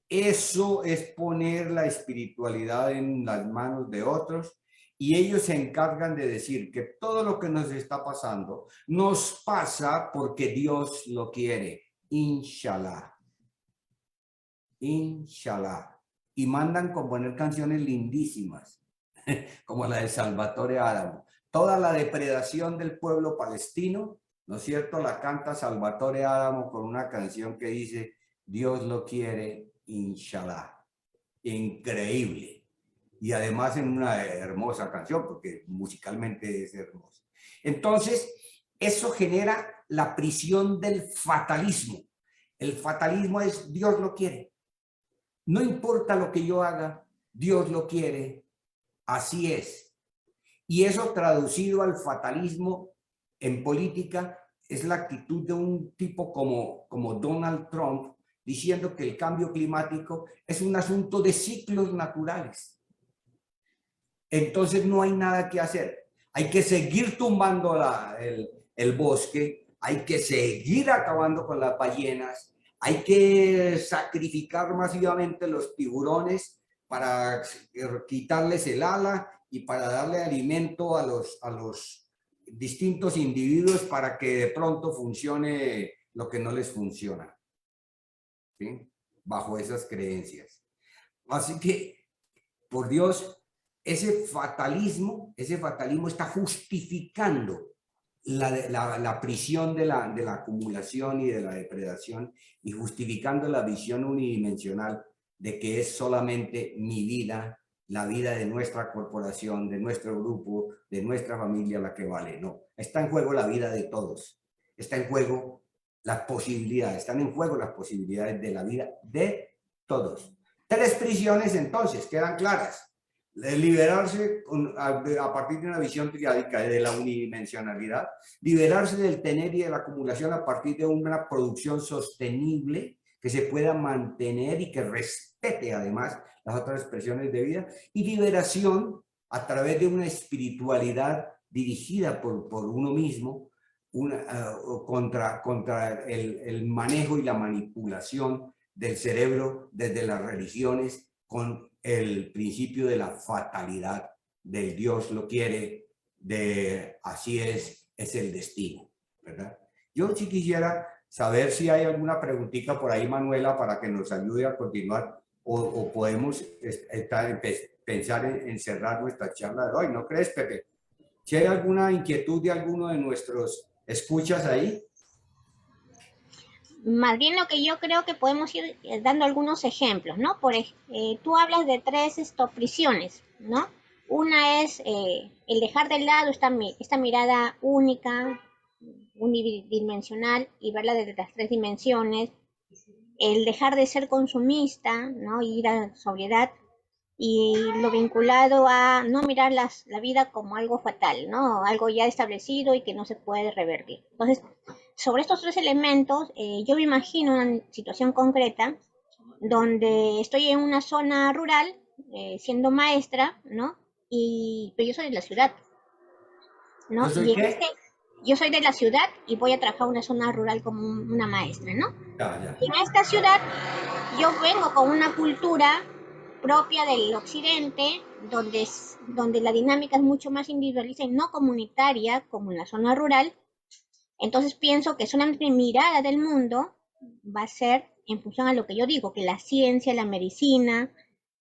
Eso es poner la espiritualidad en las manos de otros y ellos se encargan de decir que todo lo que nos está pasando nos pasa porque Dios lo quiere. Inshallah. Inshallah. Y mandan componer canciones lindísimas, como la de Salvatore Adamo. Toda la depredación del pueblo palestino, ¿no es cierto?, la canta Salvatore Adamo con una canción que dice, Dios lo quiere, inshallah. Increíble. Y además en una hermosa canción, porque musicalmente es hermosa. Entonces, eso genera la prisión del fatalismo. El fatalismo es Dios lo quiere. No importa lo que yo haga, Dios lo quiere, así es. Y eso traducido al fatalismo en política es la actitud de un tipo como Donald Trump, diciendo que el cambio climático es un asunto de ciclos naturales. entonces no hay nada que hacer. Hay que seguir tumbando el bosque, hay que seguir acabando con las ballenas, hay que sacrificar masivamente los tiburones para quitarles el ala y para darle alimento a los distintos individuos para que de pronto funcione lo que no les funciona, ¿sí? Bajo esas creencias. Así que, por Dios, ese fatalismo está justificando la prisión de la acumulación y de la depredación y justificando la visión unidimensional de que es solamente mi vida, la vida de nuestra corporación, de nuestro grupo, de nuestra familia la que vale. No, está en juego la vida de todos. Está en juego las posibilidades, están en juego las posibilidades de la vida de todos. 3 prisiones entonces quedan claras. Liberarse a partir de una visión triádica de la unidimensionalidad, liberarse del tener y de la acumulación a partir de una producción sostenible que se pueda mantener y que respete además las otras expresiones de vida, y liberación a través de una espiritualidad dirigida por uno mismo contra el manejo y la manipulación del cerebro desde las religiones con el principio de la fatalidad, del Dios lo quiere, de así es el destino, ¿verdad? Yo sí quisiera saber si hay alguna preguntita por ahí, Manuela, para que nos ayude a continuar o podemos pensar en cerrar nuestra charla de hoy, ¿no crees, Pepe? Si hay alguna inquietud de alguno de nuestros escuchas ahí.
Más bien lo que yo creo que podemos ir dando algunos ejemplos, ¿no? Tú hablas de 3 prisiones, ¿no? Una es el dejar de lado esta mirada única, unidimensional, y verla desde las 3 dimensiones, el dejar de ser consumista, ¿no? Ir a sobriedad, y lo vinculado a no mirar la vida como algo fatal, ¿no? Algo ya establecido y que no se puede revertir. Entonces, sobre estos 3 elementos, yo me imagino una situación concreta donde estoy en una zona rural, siendo maestra, ¿no? Pero yo soy de la ciudad, ¿no?
¿Yo soy qué?
Yo soy de la ciudad y voy a trabajar en una zona rural como una maestra, ¿no?
Ya.
En esta ciudad yo vengo con una cultura propia del occidente, donde la dinámica es mucho más individualista y no comunitaria como en la zona rural. Entonces pienso que solamente mi mirada del mundo va a ser en función a lo que yo digo, que la ciencia, la medicina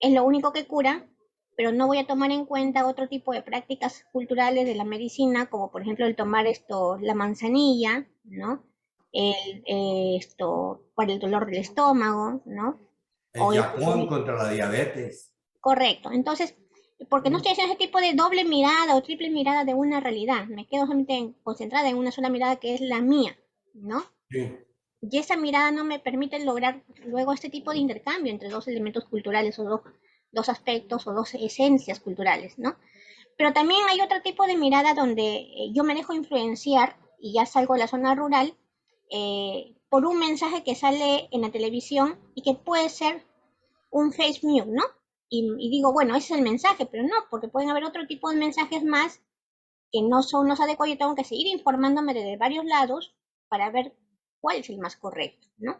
es lo único que cura, pero no voy a tomar en cuenta otro tipo de prácticas culturales de la medicina, como por ejemplo el tomar la manzanilla, ¿no? Para el dolor del estómago, ¿no?
El
O
Japón contra la diabetes.
Correcto. Entonces, porque no estoy haciendo ese tipo de doble mirada o triple mirada de una realidad, me quedo solamente concentrada en una sola mirada que es la mía, ¿no?
Sí.
Y esa mirada no me permite lograr luego este tipo de intercambio entre 2 elementos culturales o dos aspectos o 2 esencias culturales, ¿no? Pero también hay otro tipo de mirada donde yo me dejo influenciar y ya salgo de la zona rural por un mensaje que sale en la televisión y que puede ser un fake news, ¿no? Y digo, bueno, ese es el mensaje, pero no, porque pueden haber otro tipo de mensajes más que no son los adecuados. Yo tengo que seguir informándome desde varios lados para ver cuál es el más correcto, ¿no?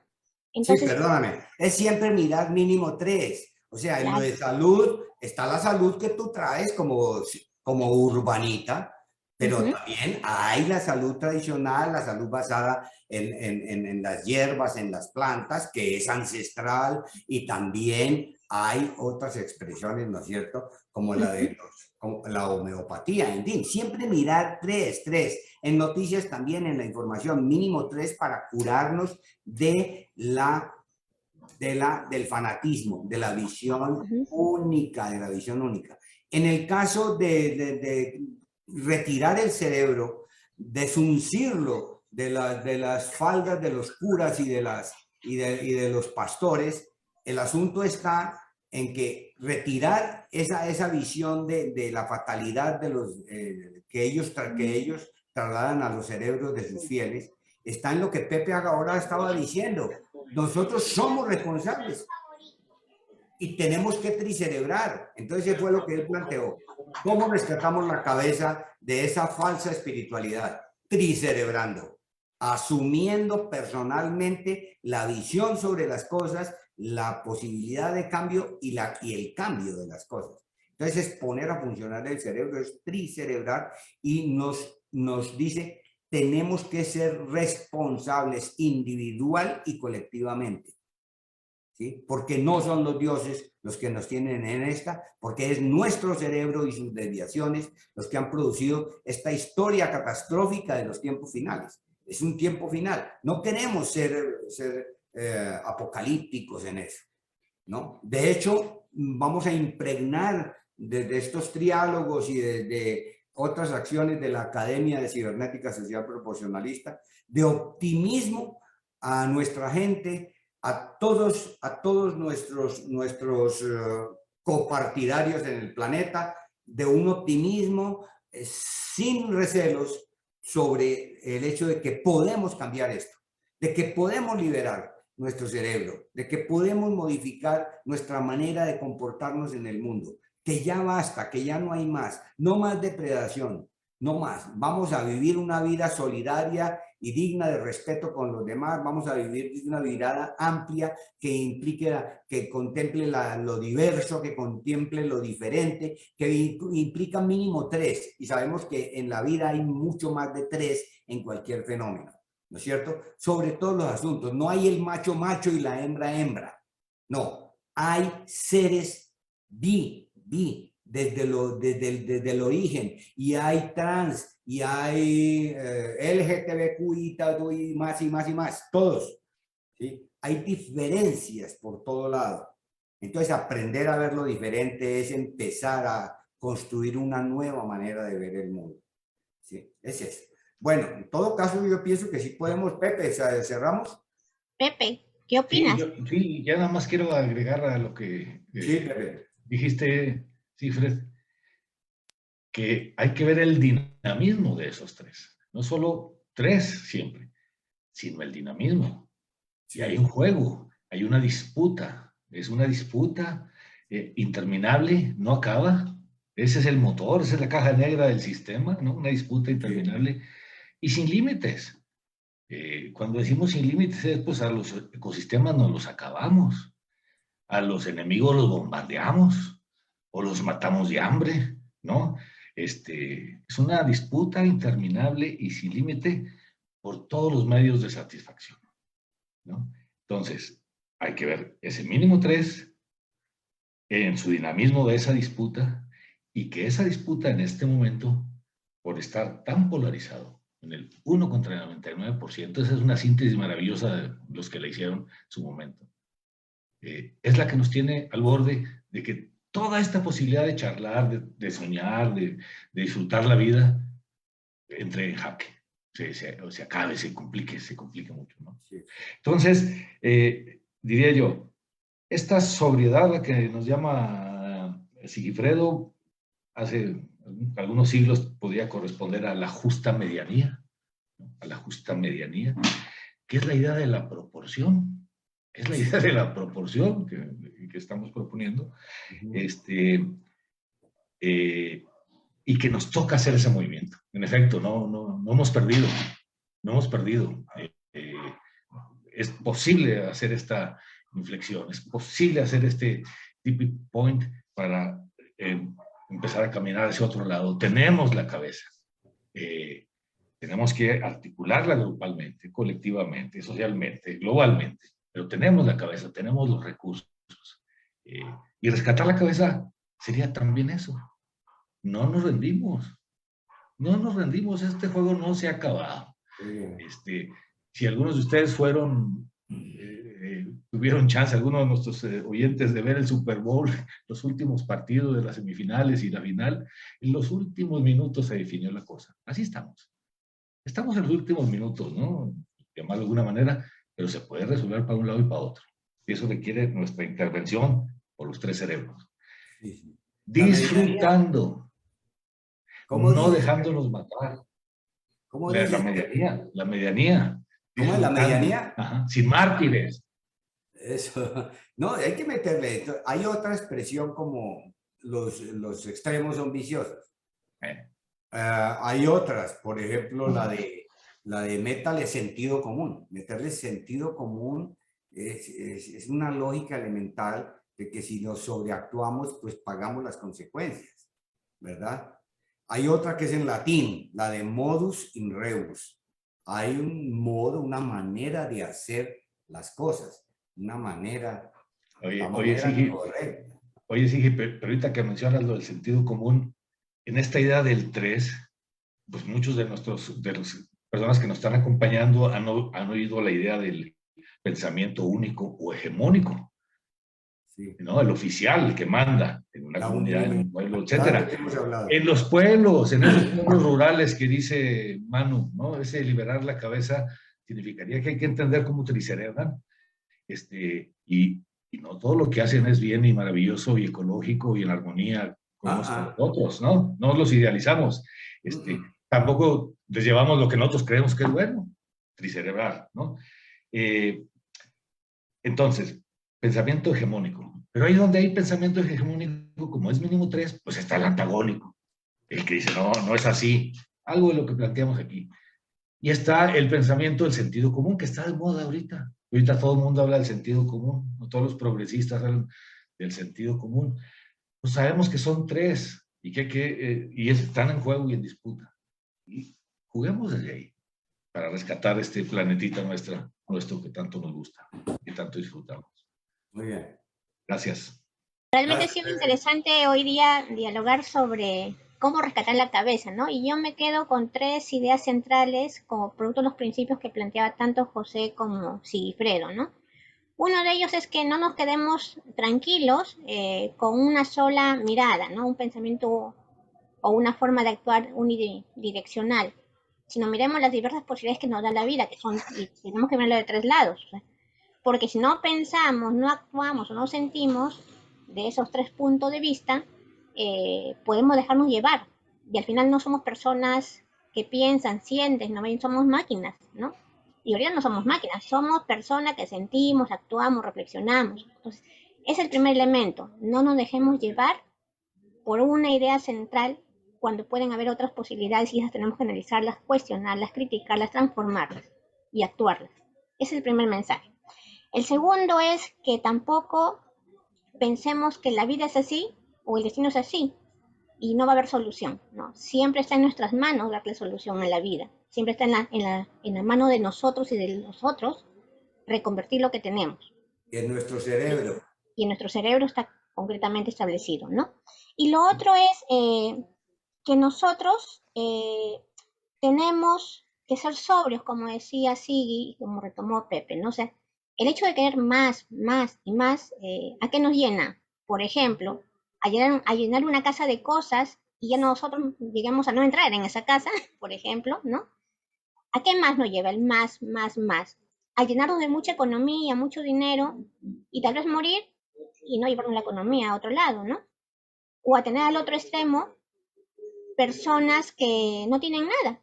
Sí,
Entonces,
perdóname. Es siempre mirar mínimo 3. O sea, en lo
claro.
de salud está la salud que tú traes como urbanita, pero también hay la salud tradicional, la salud basada en las hierbas, en las plantas, que es ancestral, y también hay otras expresiones, ¿no es cierto? Como como la homeopatía, en fin, siempre mirar 3. En noticias también, en la información, mínimo 3 para curarnos del fanatismo, de la visión única, de la visión única. En el caso de retirar el cerebro, desuncirlo de las faldas de los curas y de los pastores, el asunto está en que retirar esa visión de la fatalidad que ellos trasladan a los cerebros de sus fieles, está en lo que Pepe ahora estaba diciendo. Nosotros somos responsables y tenemos que tricerebrar. Entonces, eso fue lo que él planteó. ¿Cómo rescatamos la cabeza de esa falsa espiritualidad? Tricerebrando, asumiendo personalmente la visión sobre las cosas, la posibilidad de cambio y el cambio de las cosas. Entonces, es poner a funcionar el cerebro, es tricerebrar, y nos dice, tenemos que ser responsables individual y colectivamente. ¿Sí? Porque no son los dioses los que nos tienen en esta, porque es nuestro cerebro y sus desviaciones los que han producido esta historia catastrófica de los tiempos finales. Es un tiempo final. No queremos ser apocalípticos en eso, ¿no? De hecho, vamos a impregnar desde estos triálogos y desde otras acciones de la Academia de Cibernética Social Proporcionalista de optimismo a nuestra gente, a todos nuestros copartidarios en el planeta, de un optimismo sin recelos sobre el hecho de que podemos cambiar esto, de que podemos liberar nuestro cerebro, de que podemos modificar nuestra manera de comportarnos en el mundo, que ya basta, que ya no hay más, no más depredación, no más. Vamos a vivir una vida solidaria y digna de respeto con los demás. Vamos a vivir una mirada amplia que implique, que contemple lo diverso, que contemple lo diferente, que implica mínimo 3. Y sabemos que en la vida hay mucho más de 3 en cualquier fenómeno, ¿no es cierto? Sobre todos los asuntos. No hay el macho macho y la hembra hembra. No, hay seres desde el origen, y hay trans, y hay LGTBQ y más y más y más, todos, ¿sí? Hay diferencias por todo lado. Entonces, aprender a ver lo diferente es empezar a construir una nueva manera de ver el mundo, ¿sí? Es eso. Bueno, en todo caso, yo pienso que sí podemos. Pepe, ¿cerramos?
Pepe, ¿qué opinas?
Sí, ya nada más quiero agregar a lo que
Sí, Pepe.
dijiste, Fred, que hay que ver el dinamismo de esos 3. No solo 3 siempre, sino el dinamismo. Sí. Y hay un juego, hay una disputa. Es una disputa interminable, no acaba. Ese es el motor, esa es la caja negra del sistema, ¿no? Una disputa interminable y sin límites. Cuando decimos sin límites, pues a los ecosistemas nos los acabamos, a los enemigos los bombardeamos o los matamos de hambre, ¿no? Es una disputa interminable y sin límite por todos los medios de satisfacción, ¿no? Entonces, hay que ver ese mínimo 3 en su dinamismo de esa disputa, y que esa disputa en este momento, por estar tan polarizado, en el 1 contra el 99%, esa es una síntesis maravillosa de los que la hicieron en su momento, es la que nos tiene al borde de que toda esta posibilidad de charlar, de soñar, de disfrutar la vida, entre en jaque, se acabe, se complique mucho, ¿no? Sí. Entonces, diría yo, esta sobriedad, la que nos llama Sigifredo, hace algunos siglos podía corresponder a la justa medianía, ¿no? A la justa medianía, que es la idea de la proporción. Es la idea de la proporción que estamos proponiendo, y que nos toca hacer ese movimiento. En efecto, no hemos perdido, no hemos perdido. Es posible hacer esta inflexión, es posible hacer este tipping point para empezar a caminar hacia otro lado. Tenemos la cabeza, tenemos que articularla grupalmente, colectivamente, socialmente, globalmente, pero tenemos la cabeza, tenemos los recursos. Y rescatar la cabeza sería también eso. No nos rendimos, no nos rendimos, este juego no se ha acabado. Si algunos de ustedes tuvieron chance, algunos de nuestros oyentes, de ver el Super Bowl, los últimos partidos de las semifinales y la final, en los últimos minutos se definió la cosa. Así estamos. Estamos en los últimos minutos, ¿no? Llamarlo de alguna manera, pero se puede resolver para un lado y para otro. Y eso requiere nuestra intervención por los 3 cerebros. Sí. Disfrutando, no dejándonos matar.
¿Cómo
la medianía.
¿Cómo es la medianía?
Ajá, sin mártires.
Eso, no, hay que meterle. Hay otra expresión como los extremos son viciosos.
Eh,
Hay otras, por ejemplo, la de métale sentido común. Meterle sentido común es una lógica elemental de que si nos sobreactuamos, pues pagamos las consecuencias, ¿verdad? Hay otra que es en latín, la de modus in rebus. Hay un modo, una manera de hacer las cosas, una manera, la
oye,
manera
Sigi,
correcta.
pero ahorita que mencionas lo del sentido común, en esta idea del 3, pues muchos de las personas que nos están acompañando han oído la idea del pensamiento único o hegemónico,
Sí.
¿no? El oficial, el que manda en una
La
comunidad, en un pueblo,
tanto
etcétera.
que hemos hablado.
En los pueblos, en esos pueblos rurales que dice Manu, ¿no? Ese liberar la cabeza significaría que hay que entender cómo tricerebran, y no todo lo que hacen es bien y maravilloso y ecológico y en armonía con
Ah,
unos con los
ah.
otros, ¿no? No los idealizamos. Tampoco les llevamos lo que nosotros creemos que es bueno, tricerebral, ¿no? Eh, entonces, pensamiento hegemónico. Pero ahí donde hay pensamiento hegemónico, como es mínimo 3, pues está el antagónico, el que dice, no, no es así. Algo de lo que planteamos aquí. Y está el pensamiento del sentido común, que está de moda ahorita. Ahorita todo el mundo habla del sentido común, no todos los progresistas hablan del sentido común. Pues sabemos que son 3 y y están en juego y en disputa. Y juguemos desde ahí para rescatar este planetita nuestro que tanto nos gusta, que tanto disfrutamos.
Muy bien.
Gracias.
Realmente ha
Gracias,
sido
Pepe.
interesante hoy día dialogar sobre cómo rescatar la cabeza, ¿no? Y yo me quedo con 3 ideas centrales como producto de los principios que planteaba tanto José como Sigifredo, ¿no? Uno de ellos es que no nos quedemos tranquilos con una sola mirada, ¿no? Un pensamiento o una forma de actuar unidireccional, sino miremos las diversas posibilidades que nos da la vida, que son, y tenemos que verlo de 3 lados, ¿sí? Porque si no pensamos, no actuamos o no sentimos de esos 3 puntos de vista, podemos dejarnos llevar. Y al final no somos personas que piensan, sienten, no somos máquinas, ¿no? Y ahorita no somos máquinas, somos personas que sentimos, actuamos, reflexionamos. Entonces, es el primer elemento. No nos dejemos llevar por una idea central cuando pueden haber otras posibilidades y esas tenemos que analizarlas, cuestionarlas, criticarlas, transformarlas y actuarlas. Ese es el primer mensaje. El segundo es que tampoco pensemos que la vida es así o el destino es así y no va a haber solución, ¿no? Siempre está en nuestras manos darle solución a la vida. Siempre está en la mano de nosotros y de los otros reconvertir lo que tenemos.
Y en nuestro cerebro.
Y en nuestro cerebro está concretamente establecido, ¿no? Y lo otro es que nosotros tenemos que ser sobrios, como decía Sigui y como retomó Pepe, ¿no? O sea, el hecho de querer más, más y más, ¿a qué nos llena? Por ejemplo, a llenar una casa de cosas y ya nosotros lleguemos a no entrar en esa casa, por ejemplo, ¿no? ¿A qué más nos lleva el más, más, más? A llenarnos de mucha economía, mucho dinero y tal vez morir y no llevarnos la economía a otro lado, ¿no? O a tener al otro extremo personas que no tienen nada,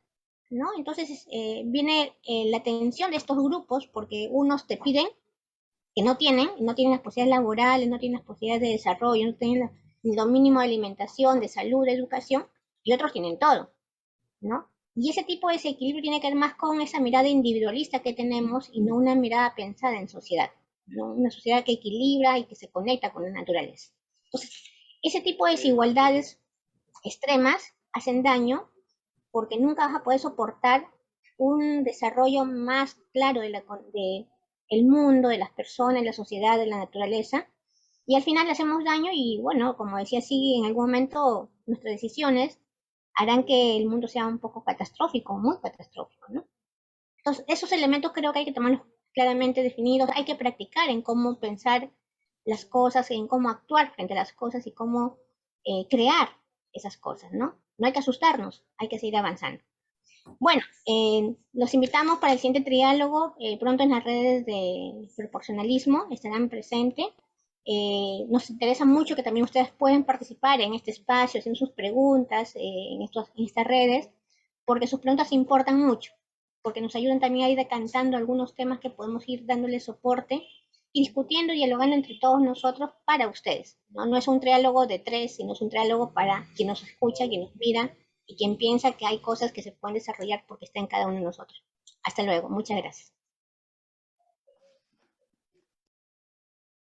¿no? Entonces viene la tensión de estos grupos porque unos te piden que no tienen las posibilidades laborales, no tienen las posibilidades de desarrollo, no tienen lo mínimo de alimentación, de salud, de educación, y otros tienen todo, ¿no? Y ese tipo de desequilibrio tiene que ver más con esa mirada individualista que tenemos y no una mirada pensada en sociedad, ¿no? Una sociedad que equilibra y que se conecta con la naturaleza. Entonces, ese tipo de desigualdades extremas hacen daño porque nunca vas a poder soportar un desarrollo más claro de el mundo, de las personas, de la sociedad, de la naturaleza, y al final le hacemos daño y bueno, como decía sí, en algún momento nuestras decisiones harán que el mundo sea un poco catastrófico, muy catastrófico, ¿no? Entonces, esos elementos creo que hay que tomarlos claramente definidos, hay que practicar en cómo pensar las cosas, en cómo actuar frente a las cosas y cómo crear esas cosas, ¿no? No hay que asustarnos, hay que seguir avanzando. Bueno, los invitamos para el siguiente triálogo, pronto en las redes de proporcionalismo estarán presentes. Nos interesa mucho que también ustedes puedan participar en este espacio, haciendo sus preguntas en estas redes, porque sus preguntas importan mucho, porque nos ayudan también a ir decantando algunos temas que podemos ir dándole soporte y discutiendo y dialogando entre todos nosotros para ustedes. ¿No? No es un triálogo de tres, sino es un triálogo para quien nos escucha, quien nos mira y quien piensa que hay cosas que se pueden desarrollar porque está en cada uno de nosotros. Hasta luego. Muchas gracias.